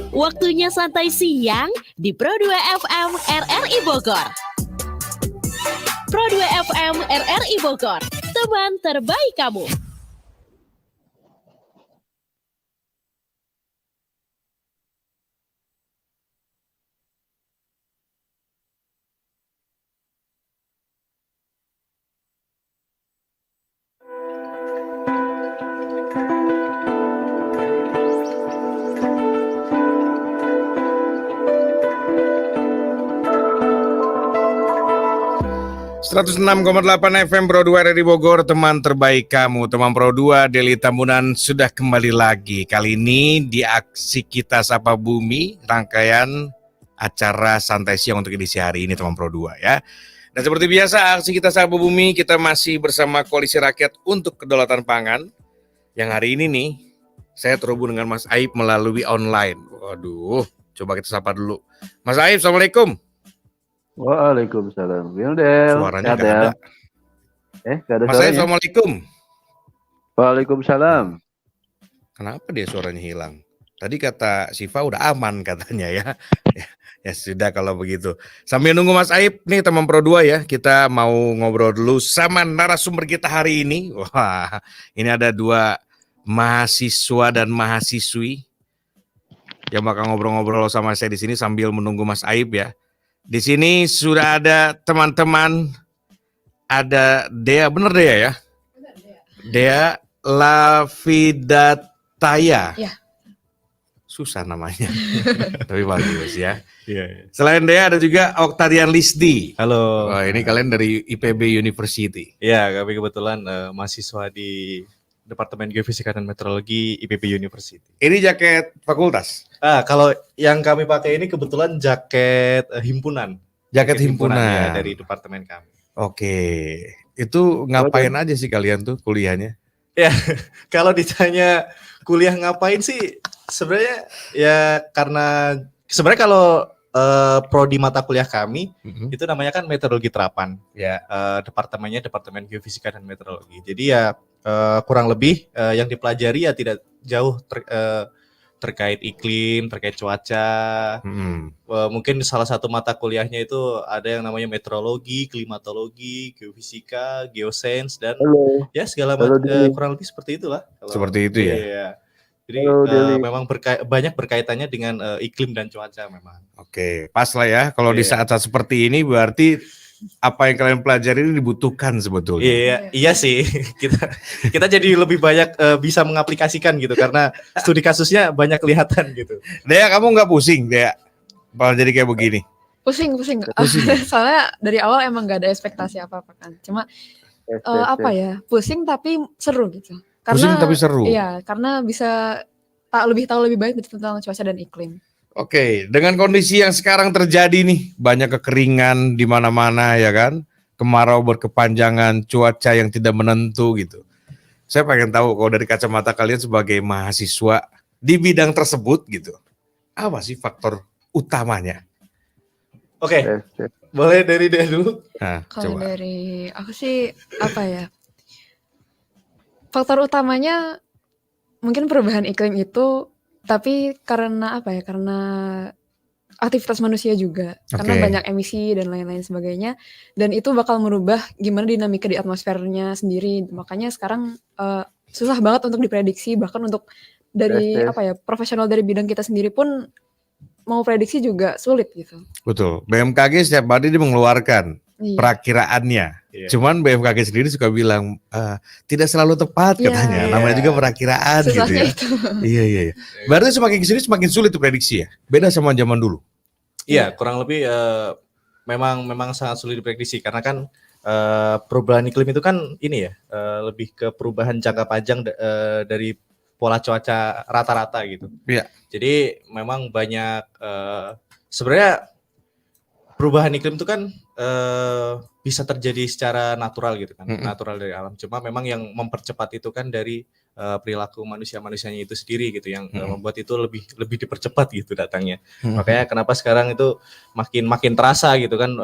Waktunya santai siang di Pro 2 FM RRI Bogor. Pro 2 FM RRI Bogor, teman terbaik kamu. .6,8 FM Pro 2 RRI Bogor, teman terbaik kamu. Teman Pro 2, Deli Tambunan sudah kembali lagi. Kali ini di aksi Kita Sapa Bumi, rangkaian acara santai siang untuk edisi hari ini, teman Pro 2 ya. Dan seperti biasa, aksi Kita Sapa Bumi, kita masih bersama Koalisi Rakyat untuk Kedaulatan Pangan. Yang hari ini nih, saya terhubung dengan Mas Aib melalui online. Waduh, coba kita sapa dulu. Mas Aib, Assalamualaikum. Waalaikumsalam. Wildel. Suaranya nggak ada. Nggak ada Mas suaranya. Aib, Assalamualaikum. Waalaikumsalam. Kenapa dia suaranya hilang? Tadi kata Siva udah aman katanya ya. Ya sudah kalau begitu. Sambil nunggu Mas Aib nih teman Pro 2 ya, kita mau ngobrol dulu sama narasumber kita hari ini. Wah, ini ada dua mahasiswa dan mahasiswi yang bakal ngobrol-ngobrol sama saya di sini sambil menunggu Mas Aib ya. Di sini sudah ada teman-teman, ada Dea, bener Dea ya? Dea Lavidataya. Ya. Susah namanya, tapi bagus ya. Iya. Selain Dea ada juga Octarian Lisdi. Halo. Oh, ini kalian dari IPB University. Ya, kami kebetulan mahasiswa di Departemen Geofisika dan Meteorologi IPB University. Ini jaket fakultas? Kalau yang kami pakai ini kebetulan jaket himpunan. Jaket himpunan ya, dari departemen kami. Oke, itu ngapain aja sih kalian tuh kuliahnya? Ya, kalau ditanya kuliah ngapain sih, sebenarnya ya karena sebenarnya kalau prodi mata kuliah kami itu namanya kan meteorologi terapan. Ya, departemennya Departemen Geofisika dan Meteorologi. Jadi ya kurang lebih yang dipelajari ya tidak jauh terkait iklim, terkait cuaca. Mungkin salah satu mata kuliahnya itu ada yang namanya meteorologi, klimatologi, geofisika, geosains dan ya segala macam kurang lebih seperti itulah. Seperti itu ya. Iya. Jadi memang banyak berkaitannya dengan iklim dan cuaca memang. Oke, pas lah ya. Kalau di saat-saat seperti ini berarti apa yang kalian pelajari ini dibutuhkan sebetulnya. Iya sih. Kita jadi lebih banyak bisa mengaplikasikan gitu karena studi kasusnya banyak kelihatan gitu. Dea, kamu nggak pusing Dea? Kalau jadi kayak begini? Pusing. Soalnya dari awal emang nggak ada ekspektasi apa-apa kan. Cuma pusing tapi seru gitu. Pusing tapi seru. Iya, karena bisa tahu lebih baik tentang cuaca dan iklim. Oke, dengan kondisi yang sekarang terjadi nih, banyak kekeringan di mana-mana ya kan, kemarau berkepanjangan, cuaca yang tidak menentu gitu. Saya pengen tahu kalau dari kacamata kalian sebagai mahasiswa di bidang tersebut gitu, apa sih faktor utamanya? Oke, boleh dari dia dulu. Nah, kalau coba. dari aku sih faktor utamanya mungkin perubahan iklim itu. Tapi karena karena aktivitas manusia juga, karena banyak emisi dan lain-lain sebagainya, dan itu bakal merubah gimana dinamika di atmosfernya sendiri. Makanya sekarang susah banget untuk diprediksi, bahkan untuk dari profesional dari bidang kita sendiri pun mau prediksi juga sulit gitu. Betul. BMKG setiap hari dia mengeluarkan perakiraannya. Cuman BMKG sendiri suka bilang tidak selalu tepat katanya. Namanya juga perakiraan gitu ya. Iya. Berarti semakin kesini semakin sulit tuh prediksi ya. Beda sama zaman dulu. Iya, kurang lebih memang sangat sulit diprediksi karena kan perubahan iklim itu kan ini ya lebih ke perubahan jangka panjang dari pola cuaca rata-rata gitu. Iya. Jadi memang banyak sebenarnya perubahan iklim itu kan bisa terjadi secara natural gitu kan, natural dari alam. Cuma memang yang mempercepat itu kan dari perilaku manusianya itu sendiri gitu yang membuat itu lebih dipercepat gitu datangnya. Makanya kenapa sekarang itu makin terasa gitu kan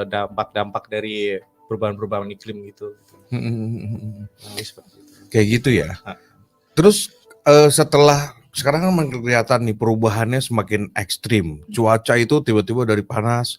dampak-dampak dari perubahan iklim gitu. Kayak gitu ya. Terus setelah sekarang kan kelihatan nih perubahannya semakin ekstrim. Cuaca itu tiba-tiba dari panas.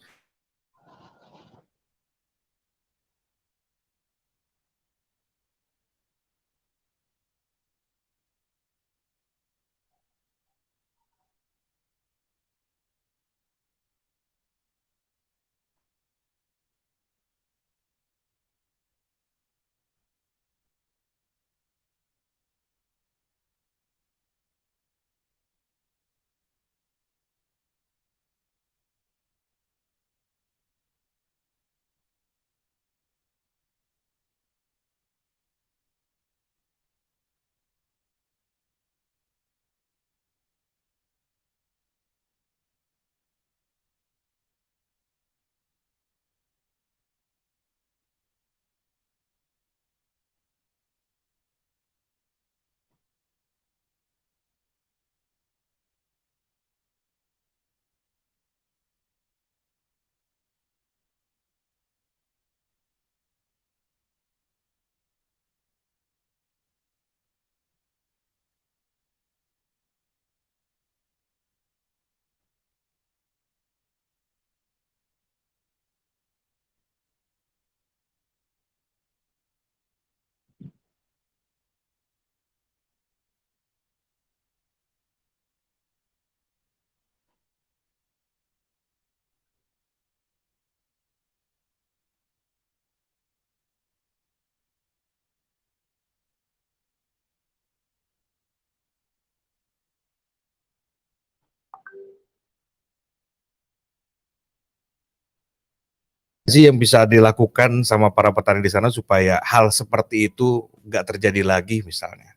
Sih yang bisa dilakukan sama para petani di sana supaya hal seperti itu nggak terjadi lagi misalnya?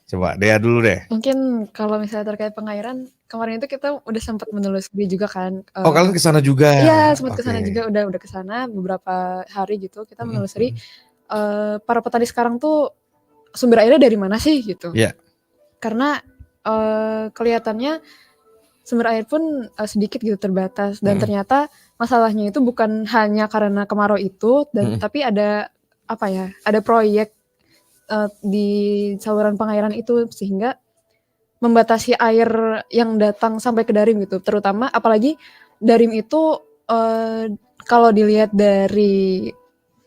Coba Dea dulu deh. Mungkin kalau misalnya terkait pengairan, kemarin itu kita udah sempat menelusuri juga kan. Oh kalian ke sana juga? Iya, sempat ke sana Oke. juga, udah ke sana beberapa hari gitu. Kita Mhm, menelusuri para petani sekarang tuh sumber airnya dari mana sih gitu. Iya. Karena kelihatannya sumber air pun sedikit gitu, terbatas, dan ternyata masalahnya itu bukan hanya karena kemarau itu, tapi ada apa ya, ada proyek di saluran pengairan itu sehingga membatasi air yang datang sampai ke Darim gitu. Terutama apalagi Darim itu kalau dilihat dari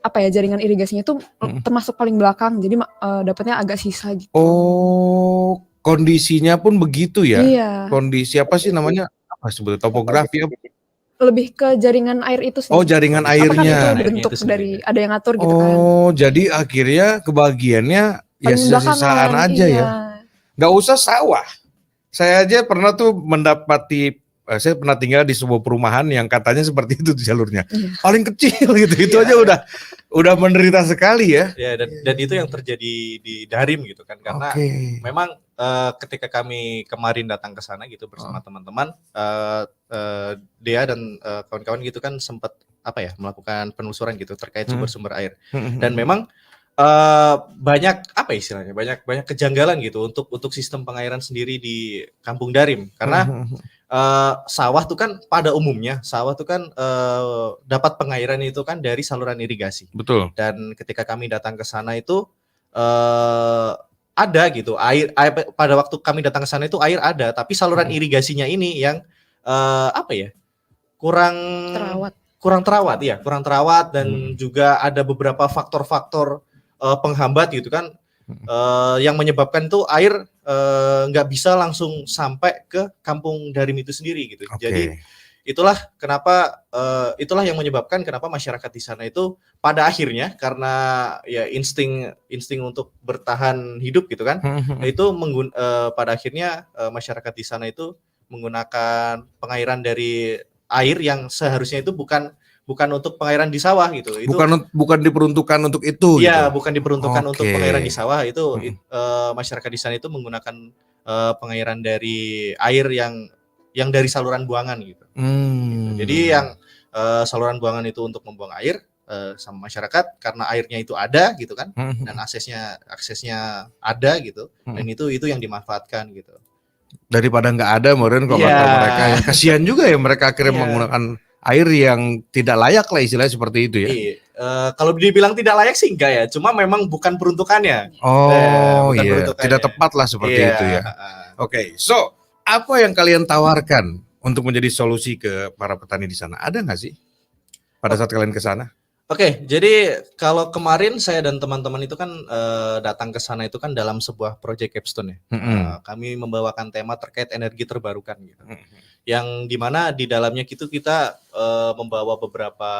apa ya, jaringan irigasinya itu termasuk paling belakang, jadi dapatnya agak sisa gitu. Oh, kondisinya pun begitu ya? Iya. Kondisi apa sih namanya? Apa sebetulnya topografi? Lebih ke jaringan air itu sih. Oh, jaringan Apa kan itu airnya. bentuk Itu dari sendiri. ada yang ngatur gitu kan. Oh, jadi akhirnya kebagiannya ya Paling sisa-sisaan belakangan, aja iya. ya. Nggak usah sawah. Saya aja pernah tuh mendapati, saya pernah tinggal di sebuah perumahan yang katanya seperti itu tuh jalurnya. Iya. Paling kecil gitu. Itu aja udah menderita sekali ya. Ya, dan itu yang terjadi di Darim gitu kan, karena Oke. memang ketika kami kemarin datang ke sana gitu bersama teman-teman, Dea dan kawan-kawan gitu kan sempat apa ya, melakukan penelusuran gitu terkait sumber-sumber air, dan memang banyak apa istilahnya, banyak kejanggalan gitu untuk sistem pengairan sendiri di Kampung Darim, karena sawah tuh kan pada umumnya sawah tuh kan dapat pengairan itu kan dari saluran irigasi. Betul. Dan ketika kami datang ke sana itu ada gitu air pada waktu kami datang ke sana itu air ada, tapi saluran irigasinya ini yang apa ya, kurang Terawat. kurang terawat dan juga ada beberapa faktor-faktor penghambat gitu kan, yang menyebabkan tuh air nggak bisa langsung sampai ke Kampung Darim itu sendiri gitu. Jadi itulah kenapa itulah yang menyebabkan kenapa masyarakat di sana itu pada akhirnya karena ya insting untuk bertahan hidup gitu kan, itu pada akhirnya masyarakat di sana itu menggunakan pengairan dari air yang seharusnya itu bukan untuk pengairan di sawah gitu. Itu bukan diperuntukkan untuk itu. Iya, gitu. bukan diperuntukkan untuk Oke. pengairan di sawah itu. Masyarakat di sana itu menggunakan pengairan dari air yang dari saluran buangan gitu. Jadi yang saluran buangan itu untuk membuang air sama masyarakat karena airnya itu ada gitu kan, dan aksesnya ada gitu, dan itu yang dimanfaatkan gitu. Daripada nggak ada, kemudian kalau kata mereka ya kasihan juga ya mereka akhirnya menggunakan air yang tidak layak lah istilahnya seperti itu ya. Iya. kalau dibilang tidak layak sih enggak ya, cuma memang bukan peruntukannya. Oh bukan iya, peruntukannya. tidak tepat lah seperti Iya, itu ya. Oke, so apa yang kalian tawarkan untuk menjadi solusi ke para petani di sana? Ada nggak sih pada saat kalian ke sana? Oke, jadi kalau kemarin saya dan teman-teman itu kan datang ke sana itu kan dalam sebuah project capstone ya. Kami membawakan tema terkait energi terbarukan gitu. Yang dimana di dalamnya kita membawa beberapa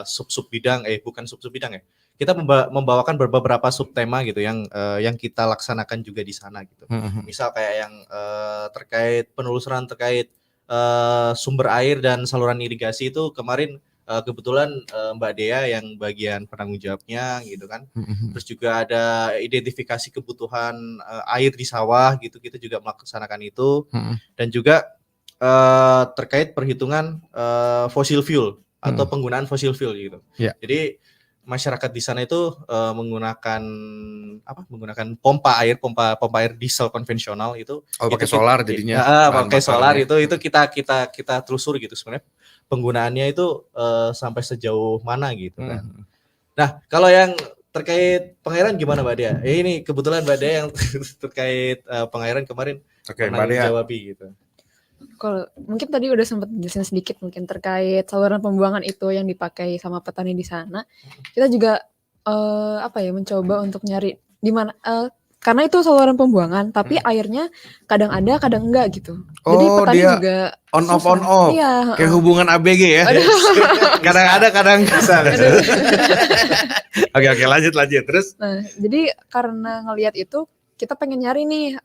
sub-sub bidang, bukan sub-sub bidang ya. Kita membawakan beberapa subtema gitu yang kita laksanakan juga di sana gitu. Misal kayak yang terkait penelusuran terkait sumber air dan saluran irigasi itu kemarin kebetulan Mbak Dea yang bagian penanggung jawabnya gitu kan. Terus juga ada identifikasi kebutuhan air di sawah gitu, kita juga melaksanakan itu. Dan juga terkait perhitungan fossil fuel atau penggunaan fossil fuel gitu. Jadi masyarakat di sana itu menggunakan pompa air diesel konvensional itu. Pakai solar jadinya. Pakai solar itu kita telusuri gitu sebenarnya penggunaannya itu sampai sejauh mana gitu kan. Nah, kalau yang terkait pengairan gimana Mbak Dea? Ini kebetulan Mbak Dea yang terkait pengairan kemarin Mbak Dea jawabi gitu. Kalau mungkin tadi udah sempat jelasin sedikit mungkin terkait saluran pembuangan itu yang dipakai sama petani di sana. Kita juga mencoba untuk nyari di mana karena itu saluran pembuangan tapi airnya kadang ada kadang enggak gitu. Jadi petani dia juga on off. Iya, kayak hubungan ABG ya. Kadang ada kadang bisa. Oke, lanjut terus. Nah, jadi karena ngelihat itu kita pengen nyari nih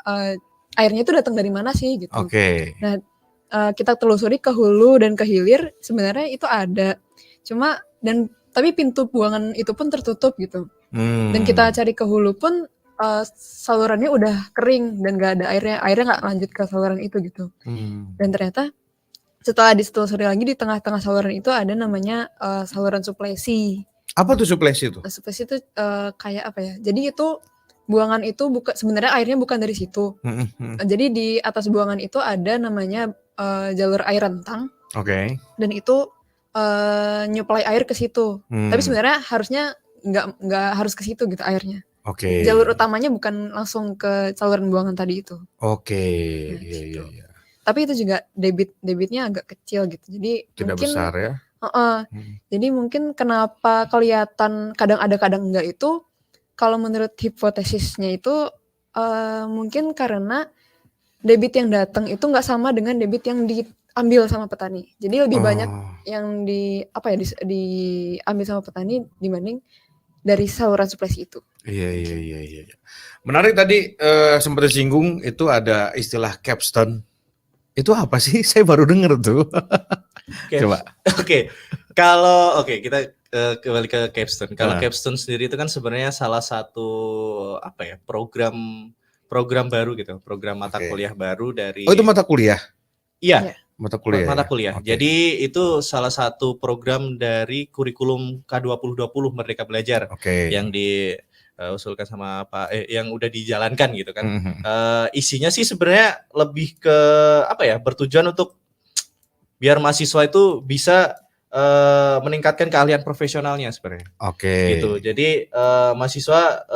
airnya itu datang dari mana sih gitu. Oke. Nah, kita telusuri ke hulu dan ke hilir sebenarnya itu ada. Tapi pintu buangan itu pun tertutup gitu. Dan kita cari ke hulu pun salurannya udah kering dan gak ada airnya nggak lanjut ke saluran itu gitu. Dan ternyata setelah ditelusuri lagi di tengah-tengah saluran itu ada namanya saluran suplesi. Apa tuh suplesi itu? Suplesi itu kayak apa ya? Jadi itu buangan itu sebenarnya airnya bukan dari situ. Jadi di atas buangan itu ada namanya jalur air rentang. Oke. Dan itu nyuplai air ke situ. Tapi sebenarnya harusnya nggak harus ke situ gitu airnya. Oke. Jalur utamanya bukan langsung ke saluran buangan tadi itu. Oke. Gitu. Iya. Tapi itu juga debitnya agak kecil gitu. Jadi tidak mungkin besar ya. Jadi mungkin kenapa kelihatan kadang ada kadang enggak itu kalau menurut hipotesisnya itu mungkin karena debit yang datang itu nggak sama dengan debit yang diambil sama petani. Jadi lebih banyak yang diambil sama petani dibanding dari saluran suplesi itu. Iya. Menarik tadi sempat disinggung itu ada istilah capstone. Itu apa sih? Saya baru dengar tuh. Coba. Kita kembali ke capstone. Kalau capstone sendiri itu kan sebenarnya salah satu program baru gitu, program mata kuliah baru dari. Oh, itu mata kuliah? Iya. Mata kuliah. Okay. Jadi itu salah satu program dari kurikulum K2020 Merdeka Belajar yang diusulkan sama yang udah dijalankan gitu kan. Isinya sih sebenarnya lebih ke bertujuan untuk biar mahasiswa itu bisa meningkatkan keahlian profesionalnya sebenarnya. Gitu. Jadi mahasiswa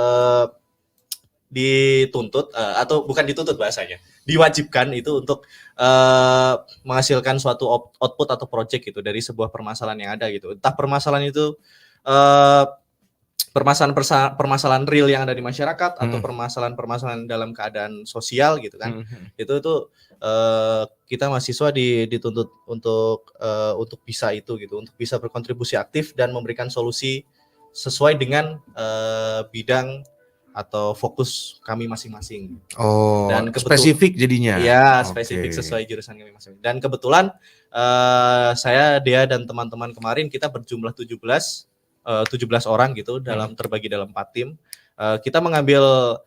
dituntut atau bukan dituntut bahasanya, diwajibkan itu untuk menghasilkan suatu output atau project gitu dari sebuah permasalahan yang ada gitu. Entah permasalahan itu permasalahan real yang ada di masyarakat atau permasalahan dalam keadaan sosial gitu kan. Itu kita mahasiswa dituntut untuk bisa itu gitu, untuk bisa berkontribusi aktif dan memberikan solusi sesuai dengan bidang atau fokus kami masing-masing. Dan spesifik jadinya. Ya, spesifik sesuai jurusan kami masing-masing. Dan kebetulan saya, Dea dan teman-teman kemarin kita berjumlah 17 orang gitu terbagi dalam 4 tim. Kita mengambil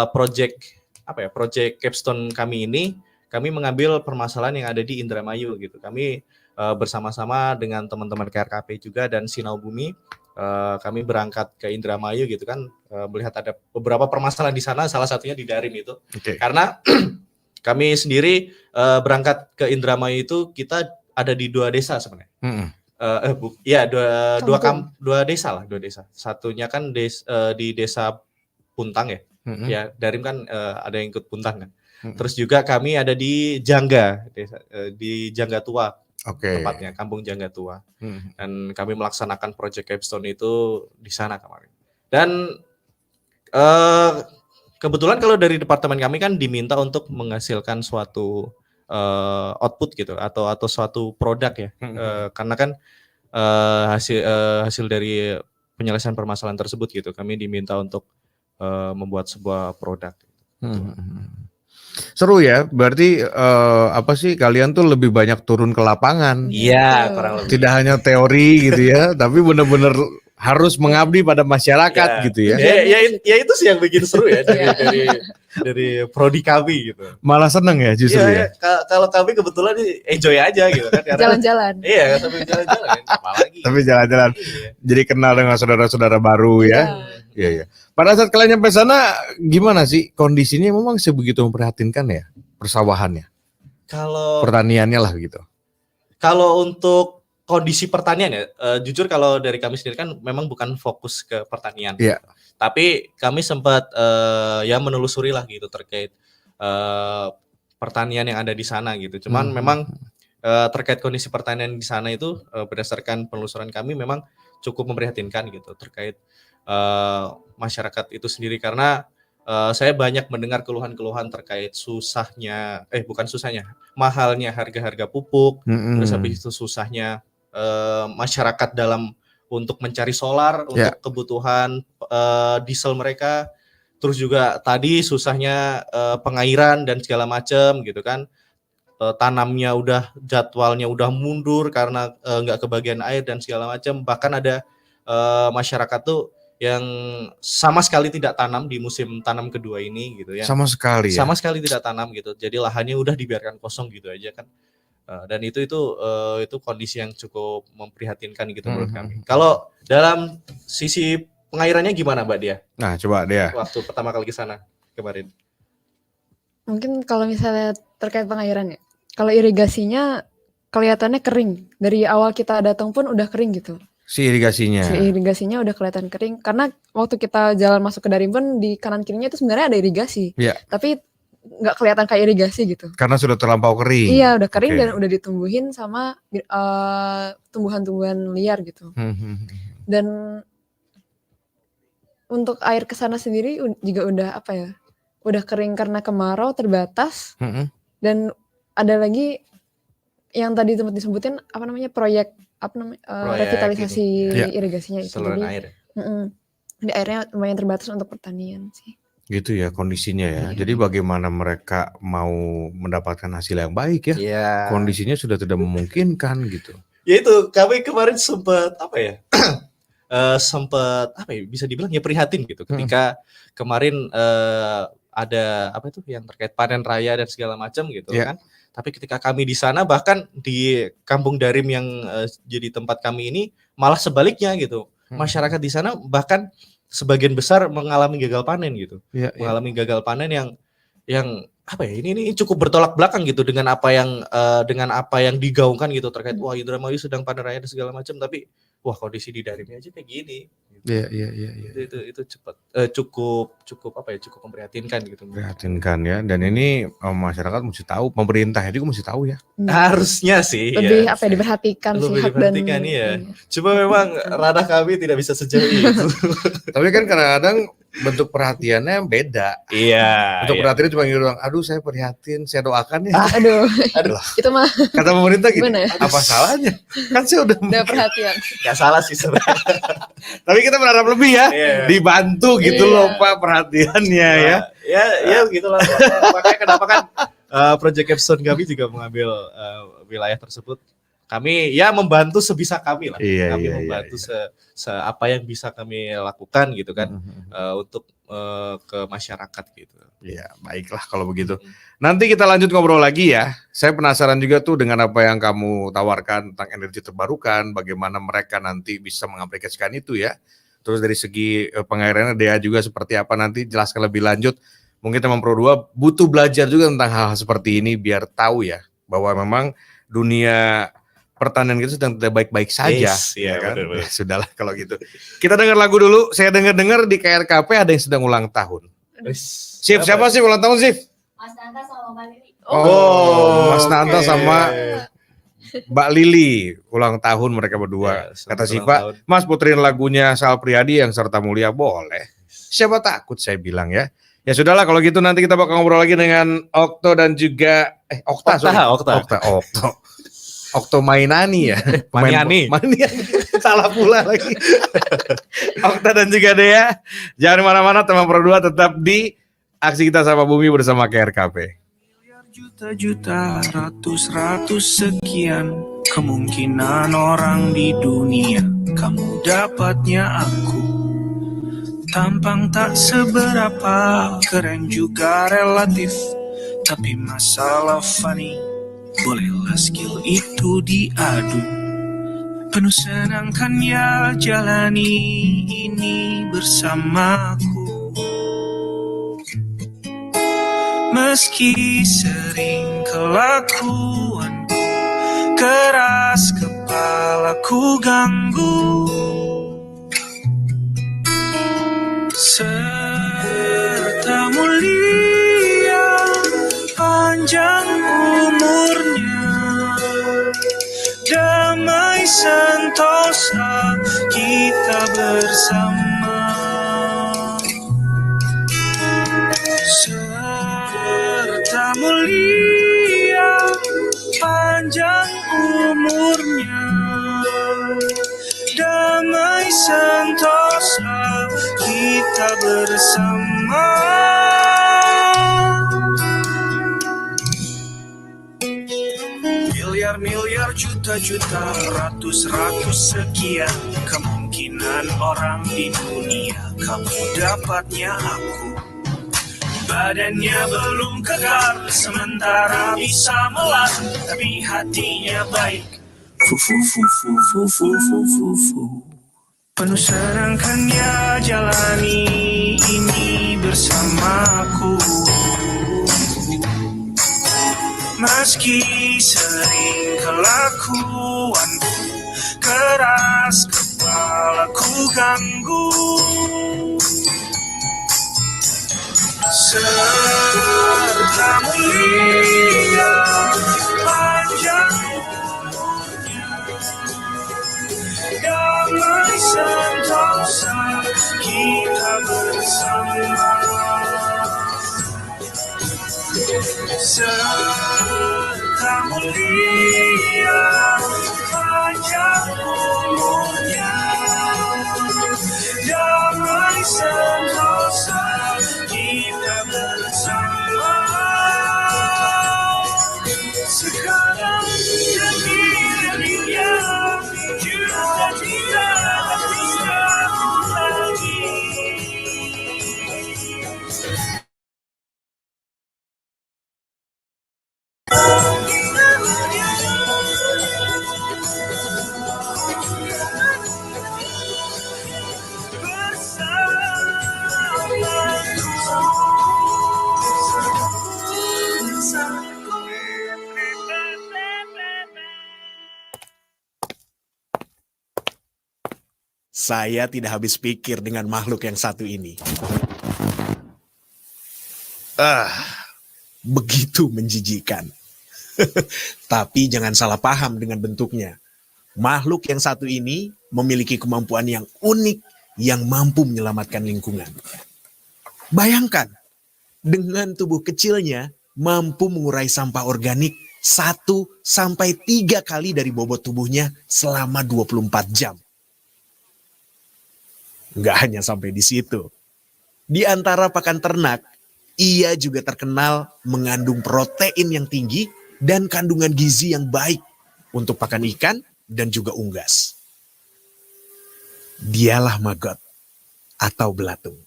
project capstone kami ini, kami mengambil permasalahan yang ada di Indramayu gitu. Kami bersama-sama dengan teman-teman KRKP juga dan Sinau Bumi, kami berangkat ke Indramayu gitu kan, melihat ada beberapa permasalahan di sana, salah satunya di Darim itu. Karena kami sendiri berangkat ke Indramayu itu kita ada di 2 desa sebenarnya. Iya dua Kampung. dua desa lah, dua desa. Satunya kan di desa Puntang ya. Ya, Darim kan ada yang ikut Puntang kan. Terus juga kami ada di Jangga, di Jangga Tua. Oke. Tepatnya Kampung Jangga Tua. Dan kami melaksanakan project capstone itu di sana kemarin. Dan kebetulan kalau dari departemen kami kan diminta untuk menghasilkan suatu output gitu atau suatu produk ya. Karena kan hasil dari penyelesaian permasalahan tersebut gitu. Kami diminta untuk membuat sebuah produk. Seru ya, berarti apa sih kalian tuh lebih banyak turun ke lapangan. Iya, kurang lebih. Tidak hanya teori gitu ya, tapi benar-benar harus mengabdi pada masyarakat gitu ya. Ya itu sih yang bikin seru ya dari prodi kami gitu. Malah seneng ya justru ya. Kalau kami kebetulan enjoy aja gitu kan. Jalan-jalan. Iya, tapi jalan-jalan apalagi. Tapi jalan-jalan. Iya. Jadi kenal dengan saudara-saudara baru ya. Iya. Pada saat kalian nyampe sana gimana sih kondisinya, memang sebegitu memprihatinkan ya persawahannya? Kalau Pertaniannya lah gitu. Kalau untuk kondisi pertanian ya, jujur kalau dari kami sendiri kan memang bukan fokus ke pertanian. Iya. Tapi kami sempat ya menelusuri lah gitu terkait pertanian yang ada di sana gitu. Cuman memang terkait kondisi pertanian di sana itu berdasarkan penelusuran kami memang cukup memprihatinkan gitu terkait masyarakat itu sendiri, karena saya banyak mendengar keluhan-keluhan terkait mahalnya harga-harga pupuk, terus habis itu susahnya masyarakat dalam untuk mencari solar untuk kebutuhan diesel mereka, terus juga tadi susahnya pengairan dan segala macam gitu kan, tanamnya jadwalnya udah mundur karena nggak kebagian air dan segala macam, bahkan ada masyarakat tuh yang sama sekali tidak tanam di musim tanam kedua ini gitu ya. Sama sekali tidak tanam gitu. Jadi lahannya udah dibiarkan kosong gitu aja kan. Dan itu kondisi yang cukup memprihatinkan gitu menurut kami. Kalau dalam sisi pengairannya gimana Mbak Dia? Nah, coba Dia. Waktu pertama kali ke sana kemarin. Mungkin kalau misalnya terkait pengairan ya. Kalau irigasinya kelihatannya kering. Dari awal kita datang pun udah kering gitu. Si irigasinya udah kelihatan kering, karena waktu kita jalan masuk ke Darim pun di kanan kirinya itu sebenarnya ada irigasi, tapi nggak kelihatan kayak irigasi gitu. Karena sudah terlampau kering. Iya, udah kering dan udah ditumbuhin sama tumbuhan-tumbuhan liar gitu. Dan untuk air ke sana sendiri juga udah kering karena kemarau terbatas. Dan ada lagi yang tadi sempat disebutin proyek revitalisasi irigasinya itu. Saluran air. Di airnya lumayan terbatas untuk pertanian sih. Gitu ya kondisinya ya. Jadi bagaimana mereka mau mendapatkan hasil yang baik ya? Kondisinya sudah tidak memungkinkan gitu. Ya itu kami kemarin sempat bisa dibilang ya prihatin gitu ketika kemarin ada yang terkait panen raya dan segala macam gitu kan. Tapi ketika kami di sana, bahkan di Kampung Darim yang jadi tempat kami ini malah sebaliknya gitu. Masyarakat di sana bahkan sebagian besar mengalami gagal panen gitu. Mengalami gagal panen yang ini cukup bertolak belakang gitu dengan apa yang digaungkan gitu terkait Indramayu sedang panen raya dan segala macam, tapi kondisi di Darimnya aja kayak gini. Itu cukup memprihatinkan gitu. Memprihatinkan ya, dan ini masyarakat mesti tahu, pemerintahnya juga mesti tahu ya. Harusnya sih. Lebih diperhatikan sih hak dan Cuma memang ranah kami tidak bisa sejauh itu. Tapi kan kadang-kadang bentuk perhatiannya beda. Iya. Bentuk perhatiannya cuma gitu doang. Aduh saya prihatin, saya doakan ya. Aduh. Itu mah. Kata pemerintah gitu. Bener. Apa salahnya? Kan saya udah perhatian. Gak salah sih sebenarnya. Tapi kita berharap lebih ya. Dibantu gitu loh Pak perhatiannya ya. Ya gitulah. Makanya kenapa kan Project Capstone kami juga mengambil wilayah tersebut. Kami membantu sebisa kami lah. Kami membantu apa yang bisa kami lakukan gitu kan untuk ke masyarakat gitu. Iya, baiklah kalau begitu. Nanti kita lanjut ngobrol lagi ya. Saya penasaran juga tuh dengan apa yang kamu tawarkan tentang energi terbarukan, bagaimana mereka nanti bisa mengaplikasikan itu ya. Terus dari segi pengairannya Dea juga seperti apa, nanti jelaskan lebih lanjut. Mungkin teman Pro 2 butuh belajar juga tentang hal-hal seperti ini biar tahu ya bahwa memang dunia pertanian kita sedang tidak baik-baik saja. Yes, iya, kan? benar. Ya, sudahlah kalau gitu. Kita dengar lagu dulu. Saya dengar di KRKP ada yang sedang ulang tahun. Sif, siapa sih ulang tahun, Sif? Mas Nanta sama Mbak Lili. Mas Nanta sama Mbak Lili ulang tahun mereka berdua. Kata Siva, Mas puterin lagunya Sal Priadi yang Serta Mulia boleh. Siapa takut saya bilang ya. Ya sudahlah kalau gitu nanti kita bakal ngobrol lagi dengan Okto dan juga Okta. Okto Mainani ya. Maniani. Salah pula lagi. Okta dan juga Dea. Jangan mana-mana teman Pro 2 tetap di Aksi Kita Sapa Bumi bersama KRKP. Juta-juta, ratus sekian kemungkinan orang di dunia. Kamu dapatnya aku. Tampang tak seberapa, keren juga relatif. Tapi masalah funny, bolehlah skill itu diadu. Penuh senangkan ya jalani ini bersamaku. Meski sering kelakuanku keras kepalaku ganggu, serta mulia panjang umurnya, damai sentosa kita bersama. Serta mulia panjang umurnya, damai sentosa kita bersama. Miliar-miliar juta-juta, ratus sekian kemungkinan orang di dunia. Kamu dapatnya aku. Badannya belum kekar, sementara bisa melar, tapi hatinya baik. Penuh senangkannya jalani ini bersamaku. Meski sering kelakuanku keras kepalaku ganggu, serta mulia panjang umurnya, damai sentosa kita bersama. Serta mulia panjang umurnya, damai sentosa kita bersama. Sekarang demi dunia juga tidak bisa lagi. Saya tidak habis pikir dengan makhluk yang satu ini. Begitu menjijikan. Tapi jangan salah paham dengan bentuknya. Makhluk yang satu ini memiliki kemampuan yang unik yang mampu menyelamatkan lingkungan. Bayangkan, dengan tubuh kecilnya mampu mengurai sampah organik 1-3 kali dari bobot tubuhnya selama 24 jam. Nggak hanya sampai di situ. Di antara pakan ternak, ia juga terkenal mengandung protein yang tinggi dan kandungan gizi yang baik untuk pakan ikan dan juga unggas. Dialah maggot atau belatung.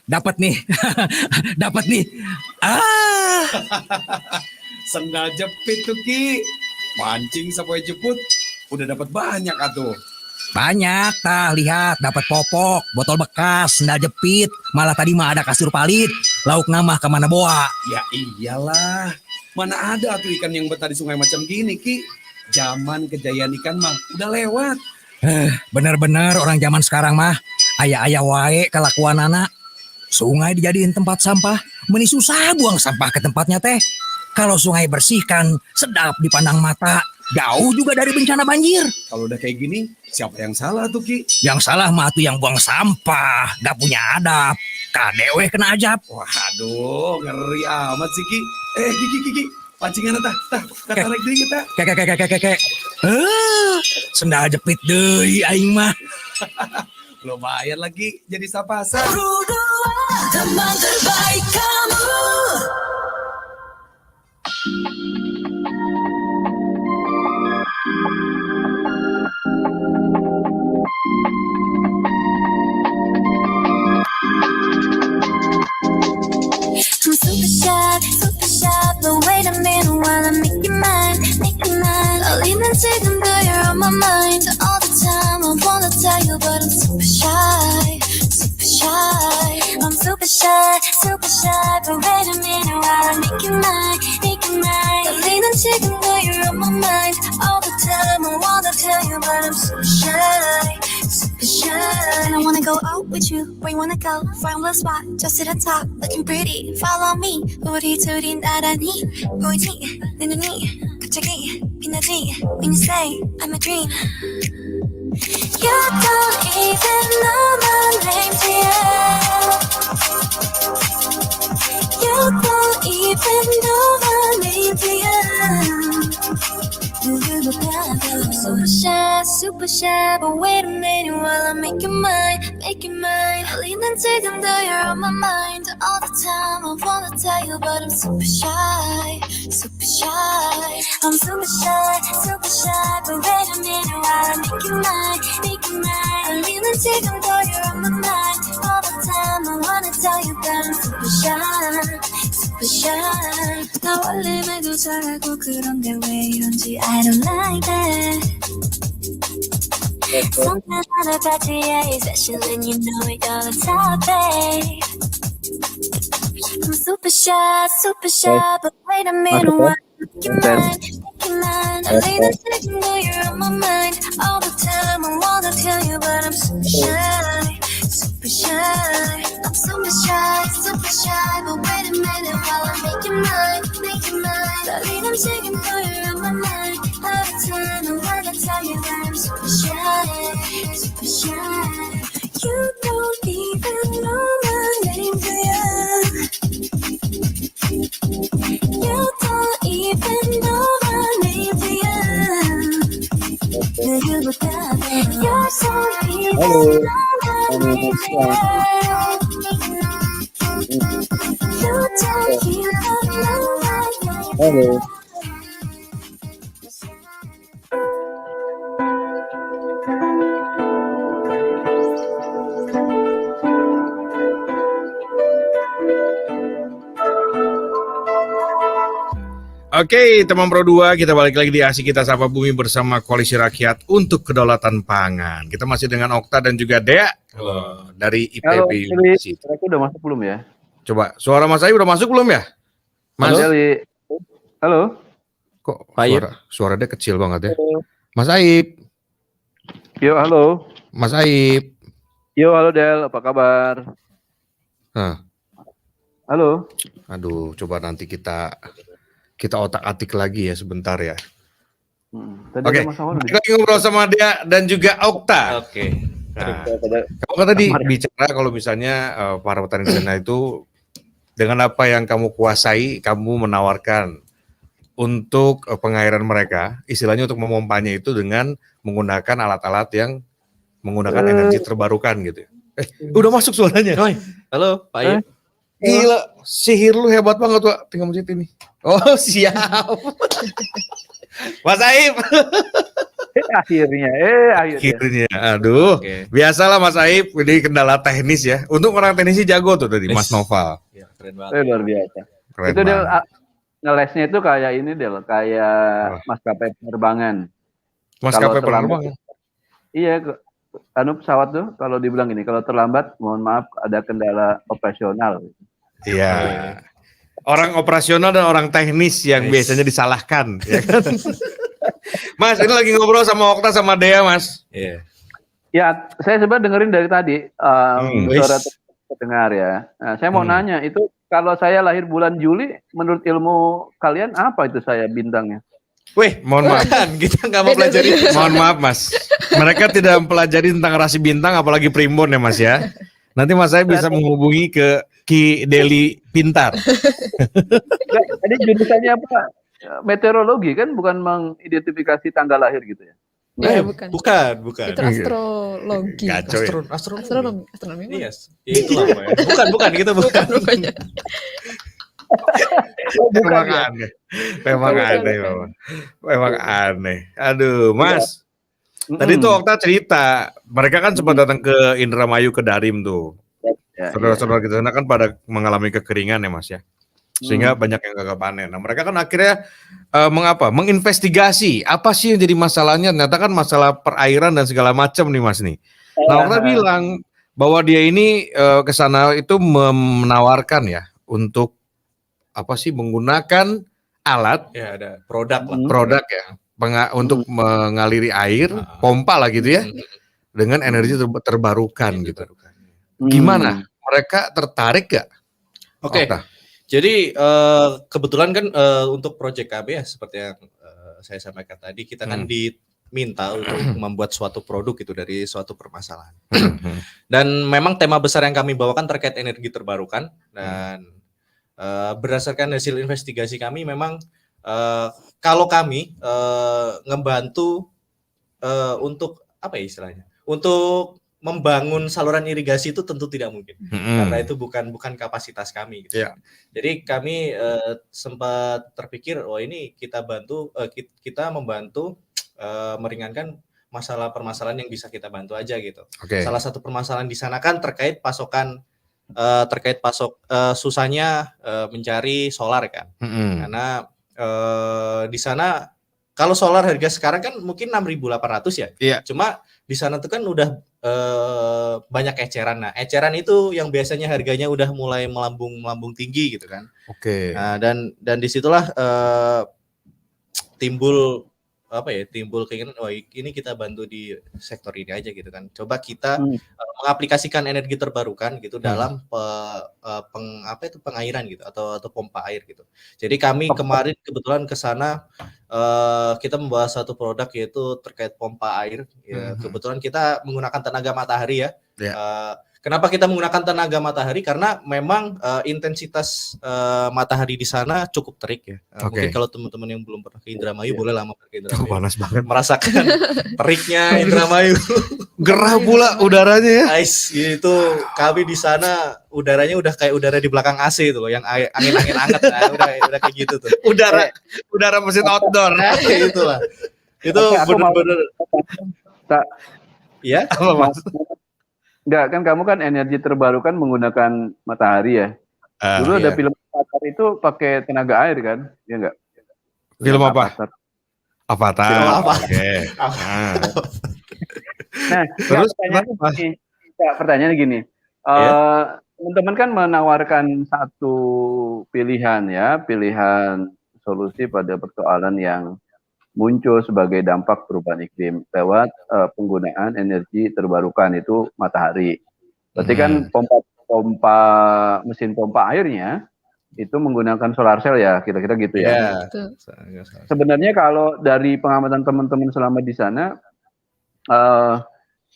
Dapat nih. Dapat nih. Sendal jepit tuh Ki. Mancing sampai jeput. Udah dapat banyak atuh. Banyak, tah lihat dapat popok, botol bekas, sendal jepit, malah tadi mah ada kasur palit, lauk ngamah kemana boa. Ya iyalah, Mana ada tuh ikan yang betah di sungai macam gini, Ki. Zaman kejayaan ikan mah udah lewat. Bener-bener orang zaman sekarang mah aya-aya wae kelakuan anak. Sungai dijadiin tempat sampah, meni susah buang sampah ke tempatnya teh. Kalau sungai bersih kan sedap dipandang mata, jauh juga dari bencana banjir. Kalau udah kayak gini, siapa yang salah tuh, Ki? Yang salah mah tuh yang buang sampah, gak punya adab. Kadewe kena ajab. Waduh, ngeri amat sih, Ki. Ki. Pancingan tah, tarik dikit tah. Kek. Sendal jepit deui aing mah. Lumayan lagi jadi sapasar. Teman terbaik kamu. I'm super shy, but wait a minute while I make you mine. I'll even take them, though you're on my mind all the time. I wanna tell you, but I'm super shy. I'm super shy, but wait a minute while I make you mine. I'll even take them, though you're on my mind all the time. I wanna tell you, but I'm super shy. And I wanna go out with you. Where you wanna go? Find a little spot, just to the top, looking pretty. Follow me. 우리 둘이 나란히 보이지? 내 눈이 갑자기 빛나지? When you say I'm a dream. You don't even know my name, dear. You don't even know my name, dear. I'm super shy, but wait a minute while I make you mine. I'll even take them, though you're on my mind all the time. I wanna tell you, but I'm super shy. I'm super shy, but wait a minute while I make you mine. I'll even take them, though you're on my mind all the time. I wanna tell you, but I'm super shy. 나 원래 말도 잘하고 그런데 왜 이런지 I don't like that. Sometimes I'm a bad GA, especially when you know it all the time, babe. I'm super shy, but wait a minute while you're mine. I lean and take you, know you're on my mind all the time. I wanna tell you, but I'm super shy. I'm super shy, but wait a minute while I make you mine. I lean and take you, know you're on my mind all the time. I wanna tell you that I'm super shy. You don't even know my name, do ya? You don't even know my name, do ya? You're so even know my name, do ya? You don't even know my name. Oke, teman Pro 2, kita balik lagi di Asik Kita Sapa Bumi bersama Koalisi Rakyat untuk Kedaulatan Pangan. Kita masih dengan Okta dan juga Dea dari Halo, IPB Deli. University. Mereka udah masuk belum ya? Coba, suara Mas Aib udah masuk belum ya? Mas, Deli. Halo. kok Aib. suara dia kecil banget ya? Mas Aib, Yo, halo. Mas Aib. Yo, halo Del, apa kabar? Hah, Halo. aduh, coba nanti kita otak-atik lagi ya sebentar ya. Tadi Oke, ada Mas Awan kita lagi ngobrol sama Dea dan juga Okta. Oke. Nah, kamu kan tadi bicara kalau misalnya para petani di sana itu dengan apa yang kamu kuasai, kamu menawarkan untuk pengairan mereka, istilahnya untuk memompanya itu dengan menggunakan alat-alat yang menggunakan energi terbarukan gitu. Udah masuk suaranya. Halo, Pak Aib. Gila, sihir lu hebat banget, Wak. Tinggal mencet ini. Oh, siap. Mas Aib. Akhirnya. Aduh. Oke. Biasalah Mas Aib, ini kendala teknis ya. Untuk orang teknis sih jago tuh tadi, Mas Noval. Ya, keren banget. Luar biasa. Keren Itu Del, banget. ngelesnya itu kayak ini Del, kayak maskapai penerbangan. Maskapai kalau terlambat- penerbangan. Iya, pesawat tuh kalau dibilang gini, kalau terlambat, mohon maaf ada kendala operasional. Iya. Orang operasional dan orang teknis yang biasanya disalahkan, ya kan? Mas, ini lagi ngobrol sama Okta sama Dea, Mas. Iya. Ya, saya sebenarnya dengerin dari tadi suara terdengar ya. Nah, saya mau nanya itu kalau saya lahir bulan Juli, menurut ilmu kalian apa itu saya bintangnya? Weh, Mohon maaf, kita nggak mau pelajari. mohon maaf, Mas. Mereka tidak mempelajari tentang rasi bintang, apalagi primbon ya, Mas ya. Nanti Mas saya bisa menghubungi ke Ki Deli Pintar. Jadi jurusannya apa? Meteorologi kan, bukan mengidentifikasi tanggal lahir gitu ya? bukan. Bukan. Itu astrologi. Kacau ya. Astronomi. Iya, itu lah pokoknya. Bukan, kita bukan. Rupanya. Memang aneh. Memang aneh. Aduh, Mas. Tadi tuh Okta cerita, mereka kan sempat datang ke Indramayu, ke Darim tuh. Saudara-saudara kita sana kan pada mengalami kekeringan ya, Mas ya. Sehingga banyak yang gagal panen. Nah, mereka kan akhirnya menginvestigasi apa sih yang jadi masalahnya. Ternyata kan masalah perairan dan segala macam nih, Mas nih. Nah, Okta bilang bahwa dia ini ke sana itu menawarkan ya untuk apa sih, menggunakan alat, Ya, ada produk lah. produk ya, untuk mengaliri air, pompa lah gitu ya, dengan energi terbarukan gitu. Gimana? Mereka tertarik gak? Oke. Jadi kebetulan kan untuk proyek KB ya, seperti yang saya sampaikan tadi, kita kan diminta untuk membuat suatu produk itu dari suatu permasalahan. Dan memang tema besar yang kami bawakan terkait energi terbarukan, dan berdasarkan hasil investigasi kami memang kalau kami ngebantu untuk apa ya istilahnya, untuk membangun saluran irigasi itu tentu tidak mungkin, karena itu bukan kapasitas kami gitu. Jadi kami sempat terpikir, ini kita membantu meringankan masalah permasalahan yang bisa kita bantu aja gitu. Salah satu permasalahan di sana kan terkait pasokan, susahnya mencari solar kan, karena di sana kalau solar harga sekarang kan mungkin 6.800 ya. Cuma di sana tuh kan udah banyak eceran. Nah, eceran itu yang biasanya harganya udah mulai melambung tinggi gitu kan. Nah, dan disitulah timbul keinginan, ini kita bantu di sektor ini aja gitu kan. Coba kita mengaplikasikan energi terbarukan gitu dalam pengairan gitu, atau pompa air gitu. Jadi kami kemarin kebetulan ke sana, kita membawa satu produk yaitu terkait pompa air. Ya, kebetulan kita menggunakan tenaga matahari ya. Kenapa kita menggunakan tenaga matahari? Karena memang intensitas matahari di sana cukup terik ya. Mungkin kalau teman-teman yang belum pernah ke Indramayu boleh lama ke Indramayu. Panas banget. Merasakan teriknya Indramayu. Gerah pula udaranya ya. Itu kami di sana udaranya udah kayak udara di belakang AC itu loh, yang angin-angin hangat. Udah kayak gitu tuh. Udara mesin outdoor. Itulah. Itu benar-benar. Ya, apa Mas? Enggak, kan kamu kan energi terbarukan menggunakan matahari ya. Dulu ada film Avatar itu pakai tenaga air kan? Ya enggak? Film apa? Avatar. Oke. Nah, terus pertanyaannya gini. Teman-teman kan menawarkan satu pilihan solusi pada persoalan yang muncul sebagai dampak perubahan iklim lewat penggunaan energi terbarukan, itu matahari. Berarti kan mesin pompa airnya itu menggunakan solar cell ya, kira-kira gitu ya. Sebenarnya kalau dari pengamatan teman-teman selama di sana,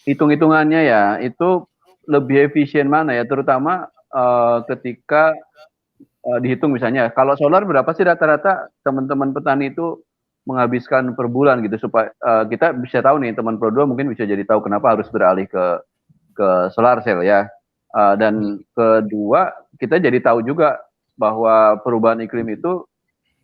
hitung-hitungannya ya, itu lebih efisien mana ya, terutama ketika dihitung misalnya, kalau solar berapa sih rata-rata teman-teman petani itu menghabiskan per bulan gitu, supaya kita bisa tahu nih, teman Pro 2 mungkin bisa jadi tahu kenapa harus beralih ke solar cell ya. Dan kedua, kita jadi tahu juga bahwa perubahan iklim itu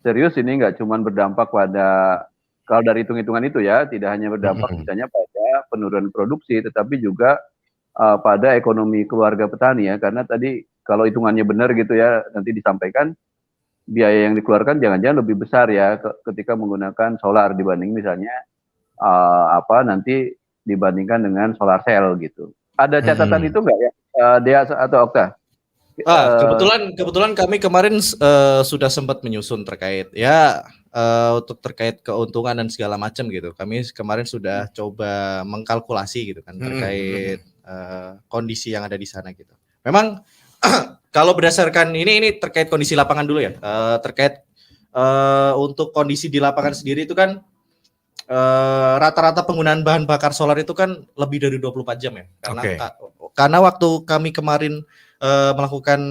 serius, ini nggak cuma berdampak pada, kalau dari hitung-hitungan itu ya, tidak hanya berdampak misalnya pada penurunan produksi, tetapi juga pada ekonomi keluarga petani ya, karena tadi kalau hitungannya benar gitu ya, nanti disampaikan biaya yang dikeluarkan jangan-jangan lebih besar ya ketika menggunakan solar dibanding misalnya nanti dibandingkan dengan solar cell gitu. Ada catatan itu enggak ya, Dea atau Okta? Kebetulan kami kemarin sudah sempat menyusun terkait untuk terkait keuntungan dan segala macam gitu. Kami kemarin sudah coba mengkalkulasi gitu kan terkait kondisi yang ada di sana gitu. Memang kalau berdasarkan ini terkait kondisi lapangan dulu ya. Terkait untuk kondisi di lapangan sendiri itu kan rata-rata penggunaan bahan bakar solar itu kan lebih dari 24 jam ya. Karena waktu kami kemarin melakukan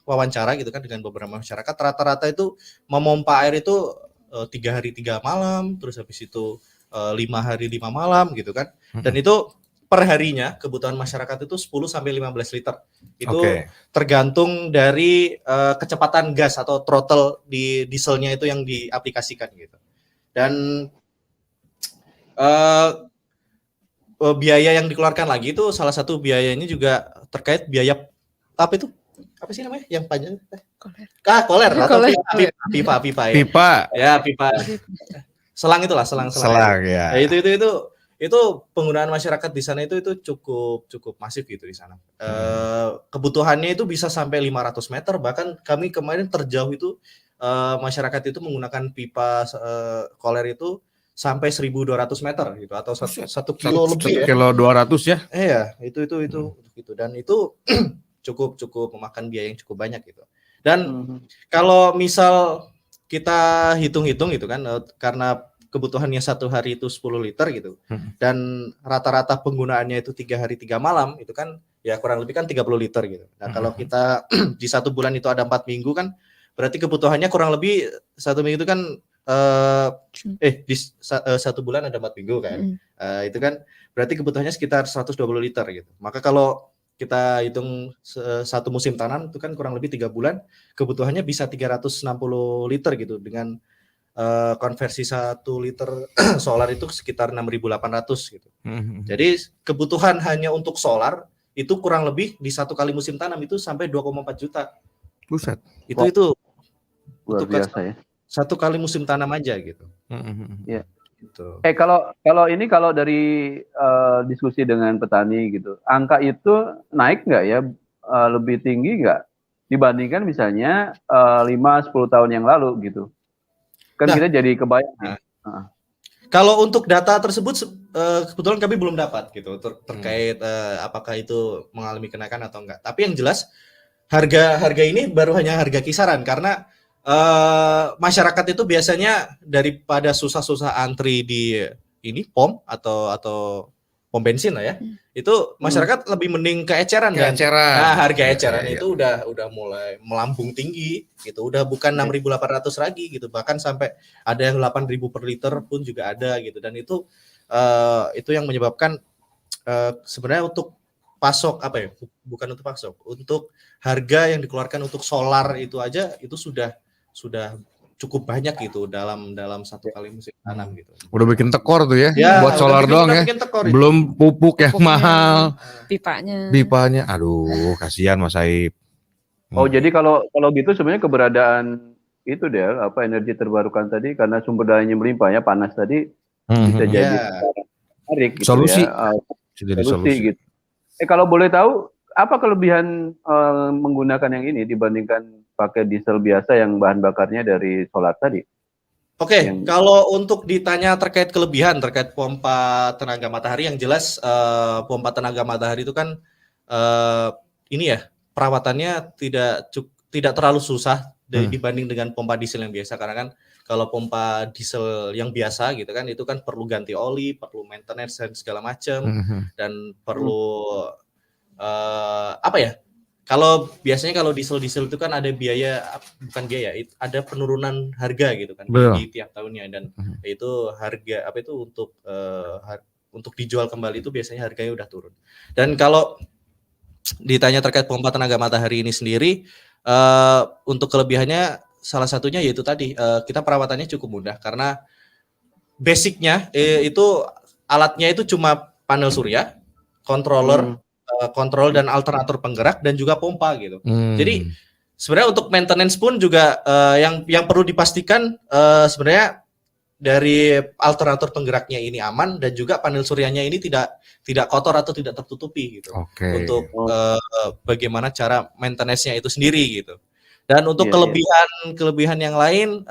wawancara gitu kan dengan beberapa masyarakat, rata-rata itu memompa air itu 3 hari 3 malam, terus habis itu 5 hari 5 malam gitu kan. Dan itu per harinya kebutuhan masyarakat itu 10 sampai 15 liter. Itu tergantung dari kecepatan gas atau throttle di dieselnya itu yang diaplikasikan gitu. Dan biaya yang dikeluarkan lagi itu salah satu biayanya juga terkait biaya apa sih namanya yang panjang? Koler atau pipa ya. Pipa. Selang itulah selang ya. Itu penggunaan masyarakat di sana itu cukup masif gitu di sana. Kebutuhannya itu bisa sampai 500 meter, bahkan kami kemarin terjauh itu masyarakat itu menggunakan pipa koler itu sampai 1.200 meter gitu atau 1 kilo lebih 1 kilo 200 ya. Iya, itu gitu dan itu cukup memakan biaya yang cukup banyak gitu. Dan kalau misal kita hitung-hitung gitu kan karena kebutuhannya 1 hari itu 10 liter gitu. Dan rata-rata penggunaannya itu 3 hari 3 malam itu kan ya kurang lebih kan 30 liter gitu. Nah, kalau kita di 1 bulan itu ada 4 minggu kan berarti kebutuhannya kurang lebih 1 minggu itu kan di 1 bulan ada 4 minggu kan. Itu kan berarti kebutuhannya sekitar 120 liter gitu. Maka kalau kita hitung 1 musim tanam itu kan kurang lebih 3 bulan, kebutuhannya bisa 360 liter gitu dengan konversi 1 liter solar itu sekitar 6.800 gitu. Jadi kebutuhan hanya untuk solar itu kurang lebih di 1 kali musim tanam itu sampai 2,4 juta. Buset. Itu luar biasa ya. 1 kali musim tanam aja gitu. Iya. Gitu. Kalau dari diskusi dengan petani gitu, angka itu naik nggak ya, lebih tinggi nggak dibandingkan misalnya 5-10 tahun yang lalu gitu? Kan kita jadi kebayang. Kalau untuk data tersebut kebetulan kami belum dapat gitu terkait apakah itu mengalami kenaikan atau enggak. Tapi yang jelas harga ini baru hanya harga kisaran karena masyarakat itu biasanya daripada susah-susah antri di pom atau pom bensin lah ya. Itu masyarakat lebih mending ke eceran kan. Nah, harga eceran itu udah mulai melambung tinggi gitu. Udah bukan 6.800 lagi gitu. Bahkan sampai ada yang 8.000 per liter pun juga ada gitu. Dan itu yang menyebabkan sebenarnya untuk pasok bukan untuk pasok, untuk harga yang dikeluarkan untuk solar itu aja itu sudah cukup banyak gitu dalam 1 kali musim tanam gitu. Udah bikin tekor tuh ya buat solar doang ya. Belum pupuk yang mahal. Pipanya. Aduh, kasihan Mas Aib. Oh, jadi kalau gitu sebenarnya keberadaan itu energi terbarukan tadi karena sumber dayanya melimpah ya, panas tadi bisa jadi menarik gitu solusi. Solusi gitu. Kalau boleh tahu apa kelebihan menggunakan yang ini dibandingkan pakai diesel biasa yang bahan bakarnya dari solar tadi? Kalau untuk ditanya terkait kelebihan terkait pompa tenaga matahari, yang jelas pompa tenaga matahari itu kan perawatannya tidak terlalu susah dibanding dengan pompa diesel yang biasa, karena kan kalau pompa diesel yang biasa gitu kan itu kan perlu ganti oli, perlu maintenance dan segala macam dan perlu kalau biasanya kalau diesel itu kan ada ada penurunan harga gitu kan di tiap tahunnya, dan itu harga untuk dijual kembali itu biasanya harganya udah turun. Dan kalau ditanya terkait pompa tenaga matahari ini sendiri, untuk kelebihannya salah satunya yaitu tadi kita perawatannya cukup mudah karena basicnya itu alatnya itu cuma panel surya, controller, kontrol dan alternator penggerak dan juga pompa gitu. Jadi sebenarnya untuk maintenance pun juga yang perlu dipastikan sebenarnya dari alternator penggeraknya ini aman dan juga panel suryanya ini tidak kotor atau tidak tertutupi gitu. Oke. Untuk bagaimana cara maintenance-nya itu sendiri gitu. Dan untuk Iya, kelebihan yang lain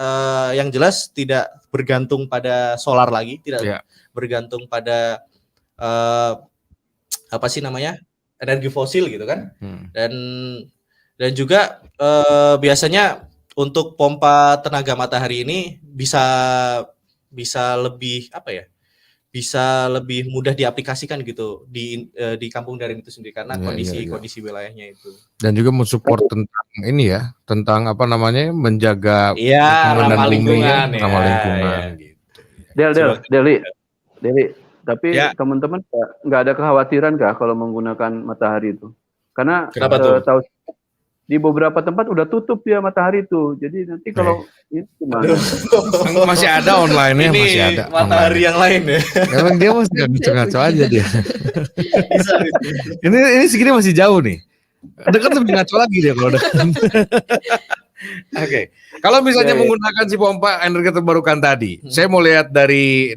yang jelas tidak bergantung pada solar lagi, tidak Iya. bergantung pada apa sih namanya? Energi fosil gitu kan. Dan juga biasanya untuk pompa tenaga matahari ini bisa lebih apa ya? Bisa lebih mudah diaplikasikan gitu di Kampung Darim itu sendiri karena Iya, kondisi wilayahnya itu. Dan juga mensupport tentang ini ya, tentang apa namanya, menjaga Iya, lingkungan dan ramah bumi ya, lingkungan ya. ramah lingkungan Ya. gitu. Deli, tapi Ya. teman-teman nggak ada kekhawatiran kah kalau menggunakan matahari itu? Karena Kenapa tuh? tahu di beberapa tempat udah tutup ya matahari itu. Jadi nanti kalau itu gimana? Masih ada online-nya, Ini masih ada matahari yang lain ya. Emang dia masih ngaco-ngaco aja dia. Bisa. Ini segini masih jauh nih. Dekat lebih ngaco lagi dia kalau dekat. Oke. Kalau misalnya menggunakan si pompa energi terbarukan tadi, saya mau lihat dari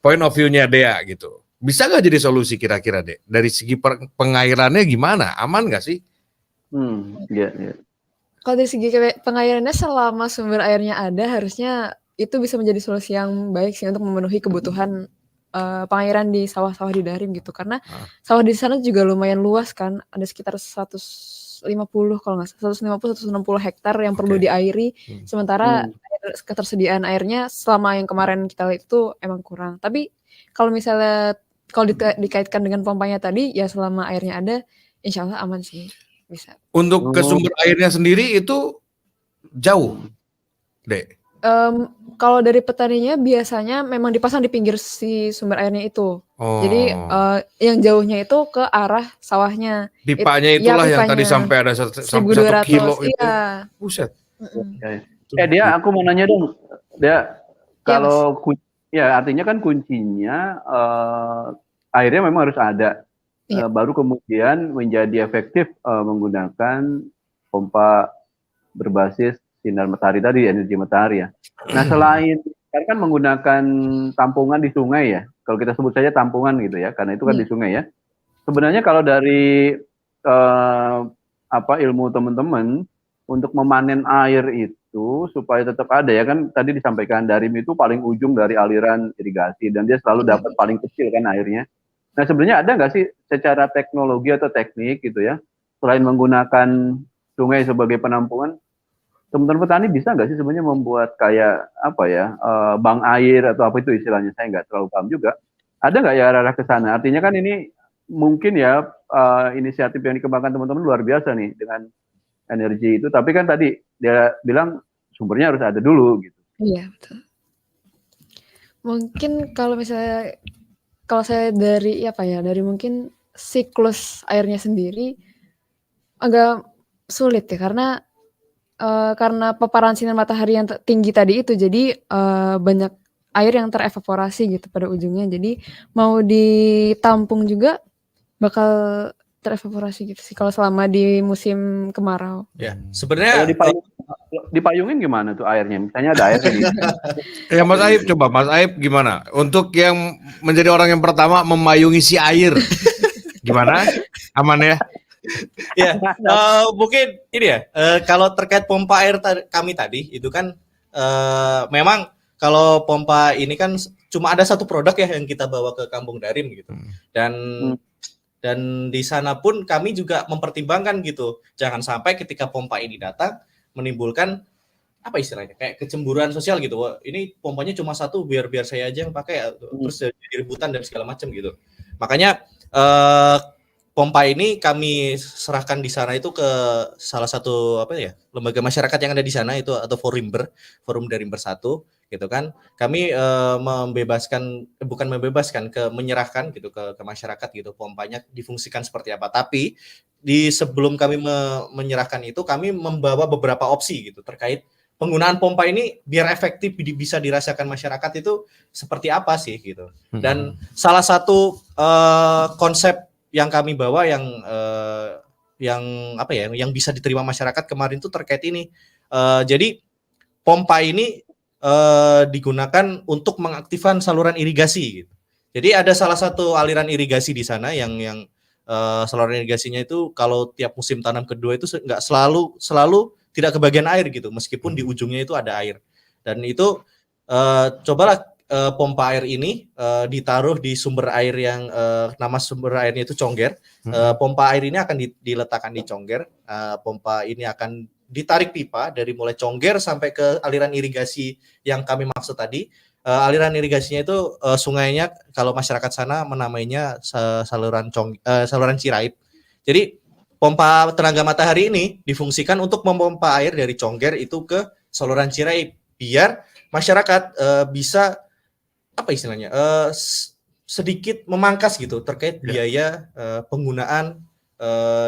point of view-nya Dea gitu. Bisa nggak jadi solusi kira-kira, Dek? Dari segi pengairannya gimana? Aman nggak sih? Iya. Kalau dari segi pengairannya selama sumber airnya ada, harusnya itu bisa menjadi solusi yang baik sih untuk memenuhi kebutuhan pengairan di sawah-sawah di Darim gitu. Karena sawah di sana juga lumayan luas kan, ada sekitar 150 kalau nggak salah, 150-160 hektar yang perlu diairi. Sementara ketersediaan airnya selama yang kemarin kita lihat itu emang kurang. Tapi kalau misalnya dikaitkan dengan pompanya tadi, ya selama airnya ada, insya Allah aman sih, bisa. Untuk ke sumber airnya sendiri itu jauh, Dek? Kalau dari petaninya biasanya memang dipasang di pinggir si sumber airnya itu. Jadi yang jauhnya itu ke arah sawahnya. Pipanya itulah yang tadi sampai ada 1 kilo itu. Iya. Buset. Dia, aku mau nanya dong. Dia, kalau ya artinya kan kuncinya airnya memang harus ada. Baru kemudian menjadi efektif menggunakan pompa berbasis sinar matahari tadi, energi matahari ya. Nah selain kan menggunakan tampungan di sungai ya, kalau kita sebut saja tampungan gitu ya, karena itu kan di sungai ya. Sebenarnya kalau dari ilmu teman-teman untuk memanen air itu supaya tetap ada ya kan, tadi disampaikan Darim itu paling ujung dari aliran irigasi dan dia selalu dapat paling kecil kan airnya. Nah sebenarnya ada nggak sih secara teknologi atau teknik gitu ya, selain menggunakan sungai sebagai penampungan, teman-teman petani bisa nggak sih sebenarnya membuat kayak bank air atau apa itu istilahnya, saya nggak terlalu paham juga. Ada nggak ya arah ke sana? Artinya kan ini mungkin ya inisiatif yang dikembangkan teman-teman luar biasa nih dengan energi itu, tapi kan tadi dia bilang sumbernya harus ada dulu gitu. Iya betul. Mungkin kalau misalnya saya dari mungkin siklus airnya sendiri agak sulit ya, karena paparan sinar matahari yang tinggi tadi itu, jadi banyak air yang terevaporasi gitu pada ujungnya, jadi mau ditampung juga bakal terevaporasi gitu sih kalau selama di musim kemarau. Ya, sebenarnya kalau dipayungin gimana tuh airnya? Misalnya ada air di Ya Mas Aib, coba Mas Aib gimana? Untuk yang menjadi orang yang pertama memayungi si air, gimana? Aman ya? Ya, mungkin ini ya, kalau terkait pompa air kami tadi itu kan memang kalau pompa ini kan cuma ada satu produk ya yang kita bawa ke Kampung Darim gitu. Dan di sana pun kami juga mempertimbangkan gitu, jangan sampai ketika pompa ini datang menimbulkan apa istilahnya kayak kecemburuan sosial gitu. Wah, ini pompanya cuma satu, biar saya aja yang pakai, terus jadi rebutan dan segala macam gitu. Makanya pompa ini kami serahkan di sana itu ke salah satu lembaga masyarakat yang ada di sana itu, atau Forum Darimber 1 gitu kan. Kami menyerahkan gitu ke masyarakat gitu, pompanya difungsikan seperti apa. Tapi sebelum kami menyerahkan itu, kami membawa beberapa opsi gitu terkait penggunaan pompa ini biar efektif bisa dirasakan masyarakat itu seperti apa sih gitu. Dan salah satu konsep yang kami bawa yang bisa diterima masyarakat kemarin itu terkait ini. Jadi pompa ini digunakan untuk mengaktifkan saluran irigasi gitu. Jadi ada salah satu aliran irigasi di sana yang saluran irigasinya itu kalau tiap musim tanam kedua itu nggak selalu tidak kebagian air gitu, meskipun di ujungnya itu ada air. Dan itu cobalah pompa air ini ditaruh di sumber air yang nama sumber airnya itu Congger. Pompa air ini akan diletakkan di Congger. Pompa ini akan ditarik pipa dari mulai Congger sampai ke aliran irigasi yang kami maksud tadi. Aliran irigasinya itu sungainya kalau masyarakat sana menamainya saluran Ciraip. Jadi pompa tenaga matahari ini difungsikan untuk memompa air dari Congger itu ke saluran Ciraip biar masyarakat bisa apa istilahnya sedikit memangkas gitu terkait biaya penggunaan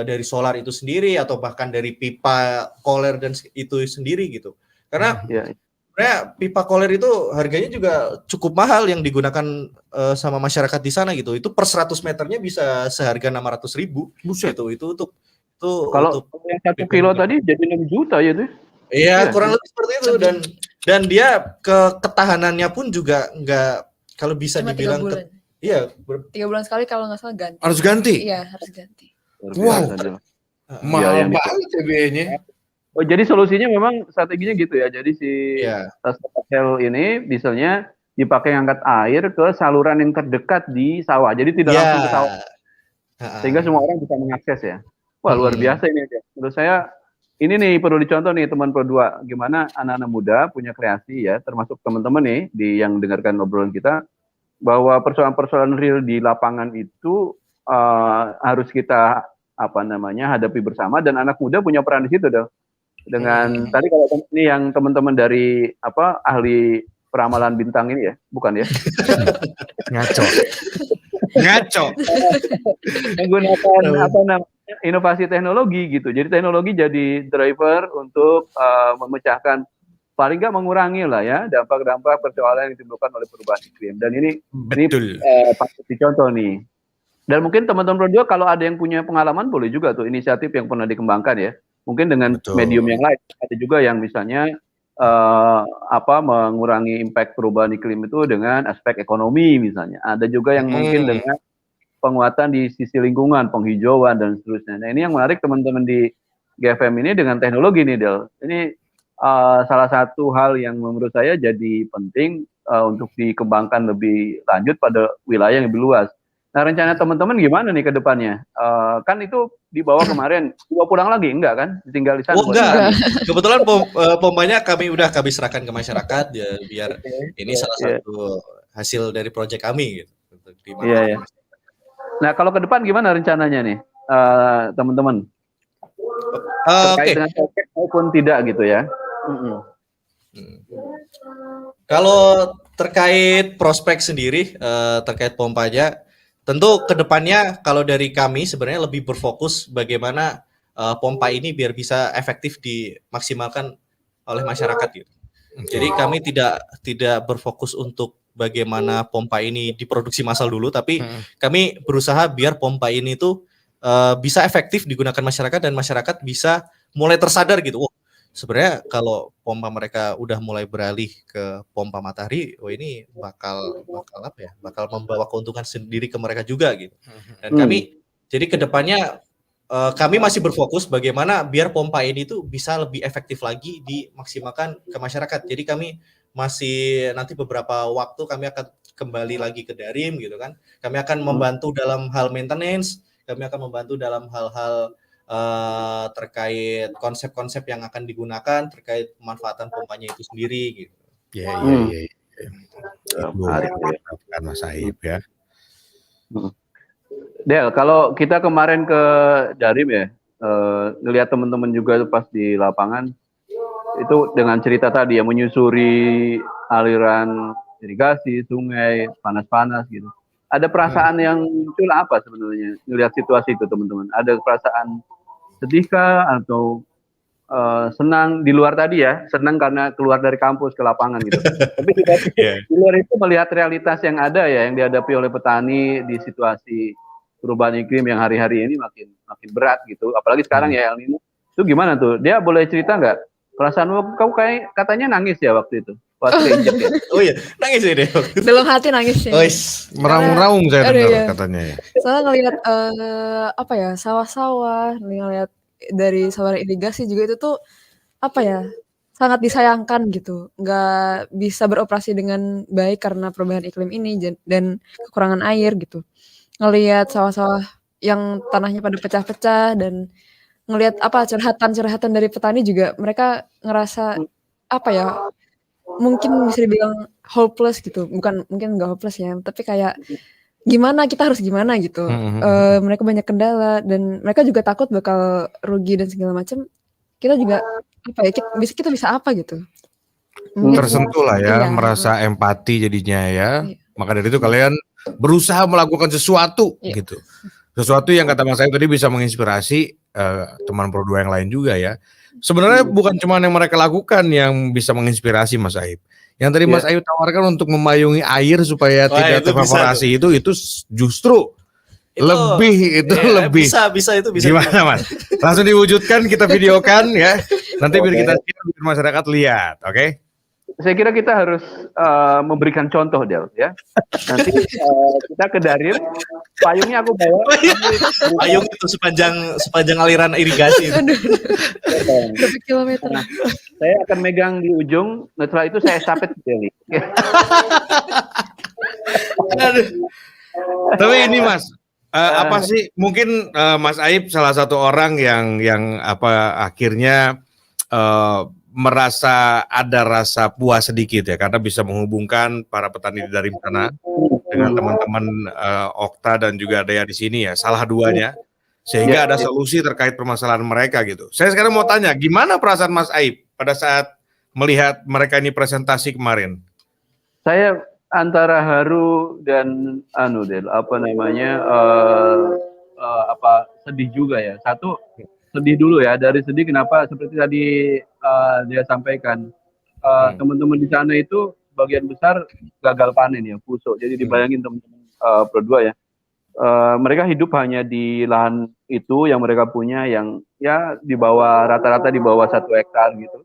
dari solar itu sendiri atau bahkan dari pipa koler dan itu sendiri gitu. Karena sebenarnya pipa koler itu harganya juga cukup mahal yang digunakan sama masyarakat di sana gitu. Itu per 100 meternya bisa seharga 600.000. Buset. Itu untuk Kalau yang 1 kilo tadi jadi 6 juta ya tuh. Iya, kurang lebih seperti itu dan dia ketahanannya pun juga nggak kalau bisa Cuma 3 dibilang bulan. Iya, 3 bulan sekali kalau nggak salah ganti. Harus ganti. Iya, harus ganti. Wow. Mahal banget CBA-nya. Oh, jadi solusinya memang strateginya gitu ya. Jadi si solar cell ini misalnya dipakai ngangkat air ke saluran yang terdekat di sawah. Jadi tidak langsung ke sawah. Sehingga semua orang bisa mengakses ya. Wah, luar biasa ini. Menurut saya ini nih perlu dicontoh nih teman Pro 2. Gimana anak-anak muda punya kreasi ya, termasuk teman-teman nih yang dengarkan obrolan kita, bahwa persoalan-persoalan real di lapangan itu harus kita hadapi bersama, dan anak muda punya peran di situ dong. Dengan tadi kalau ini yang teman-teman dari ahli peramalan bintang ini ya, bukan ya? Ngaco. Menggunakan inovasi teknologi gitu. Jadi teknologi jadi driver untuk memecahkan, paling nggak mengurangi lah ya dampak-dampak persoalan yang ditimbulkan oleh perubahan iklim. Dan ini patut dicontoh nih. Dan mungkin teman-teman berdua kalau ada yang punya pengalaman boleh juga tuh inisiatif yang pernah dikembangkan ya. Mungkin dengan medium yang lain. Ada juga yang misalnya mengurangi impact perubahan iklim itu dengan aspek ekonomi misalnya. Ada juga yang mungkin dengan penguatan di sisi lingkungan, penghijauan dan seterusnya. Nah, ini yang menarik teman-teman di GFM ini dengan teknologi nih, Del. Ini salah satu hal yang menurut saya jadi penting untuk dikembangkan lebih lanjut pada wilayah yang lebih luas. Nah, rencana teman-teman gimana nih ke depannya? Kan itu dibawa kemarin, dibawa pulang lagi enggak kan? Tinggal di sana. Oh enggak. Kebetulan pompanya kami serahkan ke masyarakat ya, biar ini salah satu hasil dari proyek kami gitu. Iya. Nah, kalau ke depan gimana rencananya nih, teman-teman? Terkait dengan proyek maupun tidak gitu ya? Kalau terkait prospek sendiri, terkait pompanya, tentu kedepannya kalau dari kami sebenarnya lebih berfokus bagaimana pompa ini biar bisa efektif dimaksimalkan oleh masyarakat gitu. Jadi kami tidak berfokus untuk bagaimana pompa ini diproduksi massal dulu, tapi kami berusaha biar pompa ini tuh bisa efektif digunakan masyarakat dan masyarakat bisa mulai tersadar gitu. Oh, sebenarnya kalau pompa mereka udah mulai beralih ke pompa matahari, ini bakal membawa keuntungan sendiri ke mereka juga gitu. Dan kami jadi kedepannya kami masih berfokus bagaimana biar pompa ini tuh bisa lebih efektif lagi dimaksimalkan ke masyarakat. Jadi kami masih nanti beberapa waktu kami akan kembali lagi ke Darim gitu kan. Kami akan membantu dalam hal maintenance, kami akan membantu dalam hal-hal terkait konsep-konsep yang akan digunakan terkait pemanfaatan pompanya itu sendiri gitu. Iya. Mas Aib ya. Del, kalau kita kemarin ke Darim ya, ngelihat teman-teman juga pas di lapangan itu dengan cerita tadi ya, menyusuri aliran irigasi, sungai, panas-panas gitu. Ada perasaan yang muncul apa sebenarnya ngelihat situasi itu teman-teman? Ada perasaan sedihkah atau senang di luar tadi ya, senang karena keluar dari kampus ke lapangan gitu. Tapi juga di luar itu melihat realitas yang ada ya, yang dihadapi oleh petani di situasi perubahan iklim yang hari-hari ini makin berat gitu. Apalagi sekarang ya El Nino. Itu gimana tuh? Dia boleh cerita nggak? Perasaan kau kayak katanya nangis ya waktu itu. Pas keinjek ya. Oh iya, nangis ya deh. Dalam hati nangis ya. Wis, Meraung-raung saya Aduh, dengar iya. katanya ya. Soalnya ngelihat apa ya, sawah-sawah, ngelihat dari saluran irigasi juga itu tuh apa ya, sangat disayangkan gitu. Nggak bisa beroperasi dengan baik karena perubahan iklim ini dan kekurangan air gitu. Ngelihat sawah-sawah yang tanahnya pada pecah-pecah dan ngelihat apa, curhatan-curhatan dari petani juga mereka ngerasa apa ya, mungkin bisa dibilang hopeless gitu. Bukan mungkin nggak hopeless ya, tapi kayak gimana, kita harus gimana gitu. Mereka banyak kendala dan mereka juga takut bakal rugi dan segala macam. Kita juga apa ya, kita bisa apa gitu. Mungkin Tersentuh lah ya, iya, merasa empati jadinya ya. Iya. Maka dari itu kalian berusaha melakukan sesuatu Iya. gitu. Sesuatu yang kata Mas Ayu tadi bisa menginspirasi teman Pro 2 yang lain juga ya. Sebenarnya bukan cuma yang mereka lakukan yang bisa menginspirasi Mas Aib. Yang tadi Mas Ayu tawarkan untuk memayungi air supaya Wah, tidak itu bisa terevaporasi itu justru lebih bisa itu bisa. Gimana Mas? Langsung diwujudkan, kita videokan ya. Nanti biar kita share biar masyarakat lihat, oke? Saya kira kita harus memberikan contoh, Del, ya. Nanti kita ke Darim, payungnya aku bawa. Payung itu sepanjang aliran irigasi itu. berapa kilometer. Nah, saya akan megang di ujung, setelah itu saya estafet ke Deli. Tapi ini Mas, apa sih mungkin Mas Aib salah satu orang yang apa akhirnya merasa ada rasa puas sedikit ya karena bisa menghubungkan para petani dari sana dengan teman-teman Okta dan juga Dea di sini ya, salah duanya sehingga ada solusi terkait permasalahan mereka gitu. Saya sekarang mau tanya, gimana perasaan Mas Aib pada saat melihat mereka ini presentasi kemarin? Saya antara haru dan sedih juga ya. Satu, sedih dulu ya, dari sedih kenapa seperti tadi dia sampaikan, teman-teman di sana itu bagian besar gagal panen ya, busuk. Jadi dibayangin teman-teman Pro 2 ya, mereka hidup hanya di lahan itu yang mereka punya yang ya di bawah rata-rata di bawah 1 hektar gitu.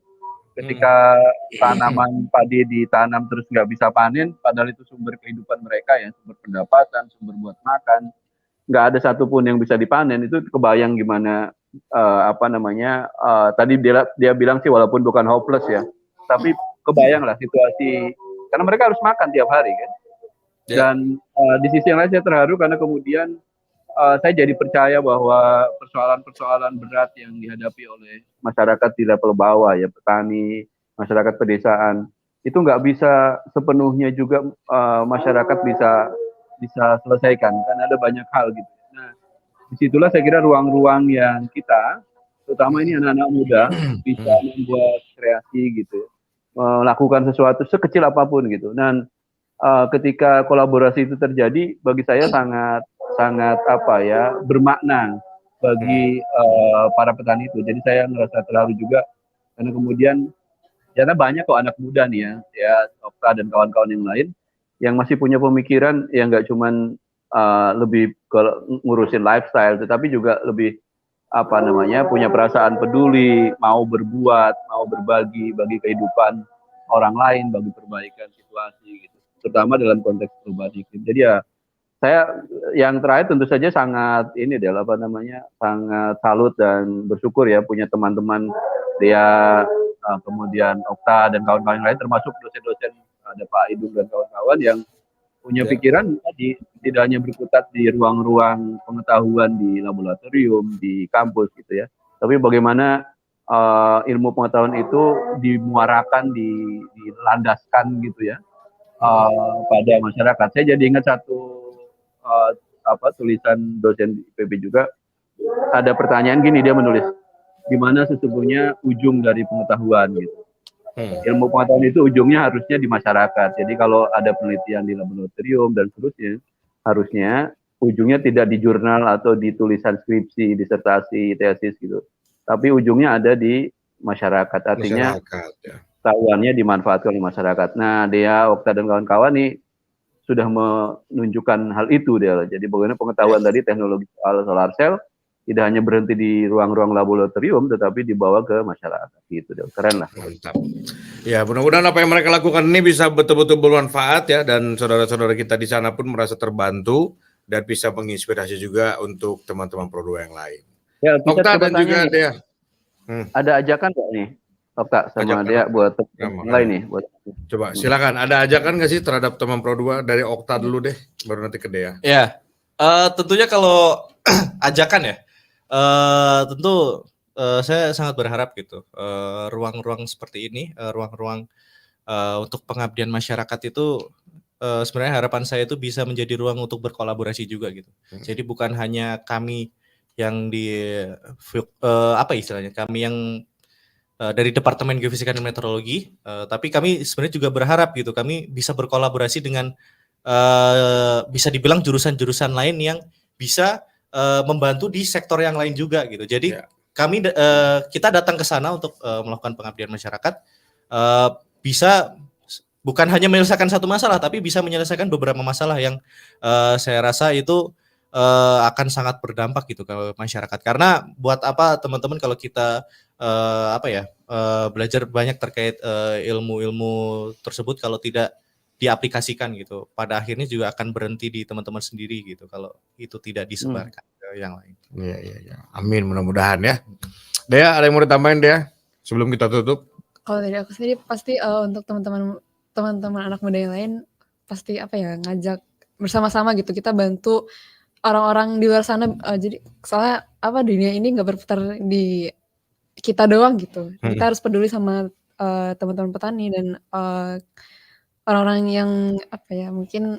Ketika tanaman padi ditanam terus nggak bisa panen, padahal itu sumber kehidupan mereka ya, sumber pendapatan, sumber buat makan, nggak ada satupun yang bisa dipanen. Itu kebayang gimana tadi dia bilang sih walaupun bukan hopeless ya, tapi kebayang lah situasi karena mereka harus makan tiap hari kan. Dan di sisi yang lain saya terharu karena kemudian saya jadi percaya bahwa persoalan-persoalan berat yang dihadapi oleh masyarakat di level bawah ya, petani, masyarakat pedesaan, itu nggak bisa sepenuhnya juga masyarakat bisa selesaikan kan, ada banyak hal gitu. Nah, disitulah saya kira ruang-ruang yang kita, terutama ini anak-anak muda, bisa membuat kreasi gitu, melakukan sesuatu sekecil apapun gitu. Dan ketika kolaborasi itu terjadi, bagi saya sangat bermakna bagi para petani itu. Jadi saya ngerasa terharu juga karena kemudian karena banyak kok anak muda nih ya Okta dan kawan-kawan yang lain yang masih punya pemikiran yang nggak cuman lebih ngurusin lifestyle, tetapi juga lebih punya perasaan peduli, mau berbuat, mau berbagi bagi kehidupan orang lain, bagi perbaikan situasi gitu, terutama dalam konteks perubahan iklim. Jadi ya saya yang terakhir tentu saja sangat sangat salut dan bersyukur ya punya teman-teman dia, kemudian Okta dan kawan-kawan yang lain, termasuk dosen-dosen, ada Pak Idung dan kawan-kawan yang punya pikiran tadi tidak hanya berkutat di ruang-ruang pengetahuan di laboratorium, di kampus gitu ya, tapi bagaimana ilmu pengetahuan itu dimuarakan, dilandaskan gitu ya pada masyarakat. Saya jadi ingat satu tulisan dosen di IPB juga, ada pertanyaan gini, dia menulis, di mana sesungguhnya ujung dari pengetahuan gitu. Ilmu pengetahuan itu ujungnya harusnya di masyarakat. Jadi kalau ada penelitian di laboratorium dan seterusnya, harusnya ujungnya tidak di jurnal atau di tulisan skripsi, disertasi, tesis gitu. Tapi ujungnya ada di masyarakat. Artinya pengetahuannya dimanfaatkan oleh masyarakat. Nah, Dea, Okta dan kawan-kawan nih sudah menunjukkan hal itu dia. Jadi bagaimana pengetahuan tadi teknologi solar cell tidak hanya berhenti di ruang-ruang laboratorium, tetapi dibawa ke masyarakat. Gitu, keren lah. Mantap. Ya, mudah-mudahan apa yang mereka lakukan ini bisa betul-betul bermanfaat ya, dan saudara-saudara kita di sana pun merasa terbantu dan bisa menginspirasi juga untuk teman-teman Pro 2 yang lain. Ya, kita Okta coba dan juga tanya nih, Dea. ada ajakan nggak nih, Okta sama Ajakan Dea apa? buat Ya, yang makanya. lain nih? Buat... Coba silakan, ada ajakan nggak sih terhadap teman Pro 2 dari Okta dulu deh, baru nanti ke Dea. Ya, tentunya kalau ajakan ya, tentu saya sangat berharap gitu, ruang-ruang seperti ini, ruang-ruang untuk pengabdian masyarakat itu sebenarnya harapan saya itu bisa menjadi ruang untuk berkolaborasi juga gitu. Jadi bukan hanya kami yang apa istilahnya, kami yang dari Departemen Geofisika dan Meteorologi, tapi kami sebenarnya juga berharap gitu, kami bisa berkolaborasi dengan bisa dibilang jurusan-jurusan lain yang bisa membantu di sektor yang lain juga gitu. Jadi kita datang ke sana untuk melakukan pengabdian masyarakat, bisa bukan hanya menyelesaikan satu masalah, tapi bisa menyelesaikan beberapa masalah yang saya rasa itu akan sangat berdampak gitu ke masyarakat. Karena buat apa teman-teman kalau kita belajar banyak terkait ilmu-ilmu tersebut kalau tidak diaplikasikan gitu, pada akhirnya juga akan berhenti di teman-teman sendiri gitu kalau itu tidak disebarkan ke yang lain. Iya. Amin, mudah-mudahan ya. Dea, ada yang mau ditambahin Dea sebelum kita tutup? Kalau dari aku sendiri pasti untuk teman-teman anak muda yang lain pasti ngajak bersama-sama gitu, kita bantu orang-orang di luar sana, jadi soalnya dunia ini nggak berputar di kita doang gitu. Kita harus peduli sama teman-teman petani dan orang-orang yang mungkin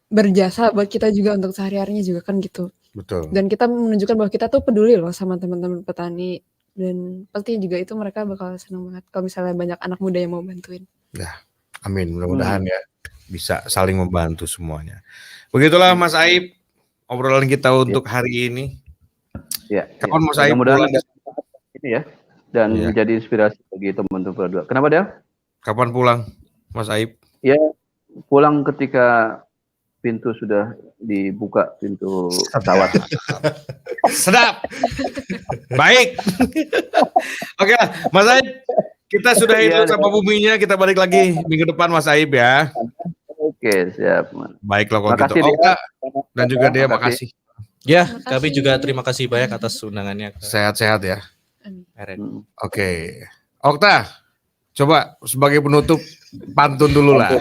berjasa buat kita juga untuk sehari-harinya juga kan gitu. Betul. Dan kita menunjukkan bahwa kita tuh peduli loh sama teman-teman petani, dan pasti juga itu mereka bakal senang banget kalau misalnya banyak anak muda yang mau bantuin. Ya, amin, mudah-mudahan ya bisa saling membantu semuanya. Begitulah Mas Aib obrolan kita untuk hari ini. Ya. Kapan Mas Aib mudah-mudahan pulang? Ini ya, dan menjadi inspirasi bagi teman-teman Pro 2. Kenapa Dea? Kapan pulang Mas Aib? Ya, pulang ketika pintu sudah dibuka, pintu pesawat. Sedap. Baik. Oke lah, Mas Aib, kita sudah hidup sama buminya, kita balik lagi minggu depan Mas Aib ya. Oke, siap. Baiklah kalau Makasih, gitu. Dea. Dan juga Dea, makasih. Ya, kami juga terima kasih banyak atas undangannya. Sehat-sehat ya. RN. Oke. Okta, coba sebagai penutup pantun dulu lah.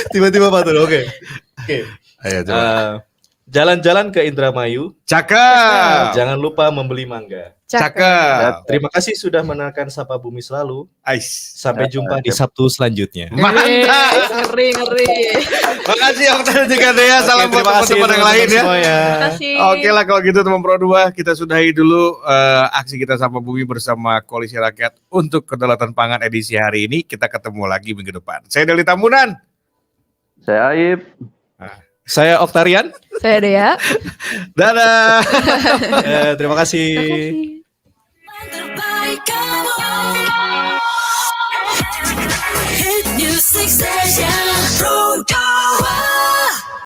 Tiba-tiba pantun, oke. Ayo coba. Jalan-jalan ke Indramayu. Cakep. Jangan lupa membeli mangga. Cakep. Terima kasih sudah mendengarkan Sapa Bumi Selalu. Ais. Sampai jumpa di Sabtu selanjutnya. Mantap. Ngeri. Makasih Okta dan juga Dea. Salam buat terima kasih teman-teman yang lain ya. semuanya. Oke lah kalau gitu teman Pro 2, kita sudahi dulu aksi kita Sapa Bumi bersama Koalisi Rakyat untuk Kedaulatan Pangan edisi hari ini. Kita ketemu lagi minggu depan. Saya Deli Tambunan. Saya Aib. Saya Oktarian. Saya Dea. Dadah. Terima kasih. Terbaik kamu. Hit music station.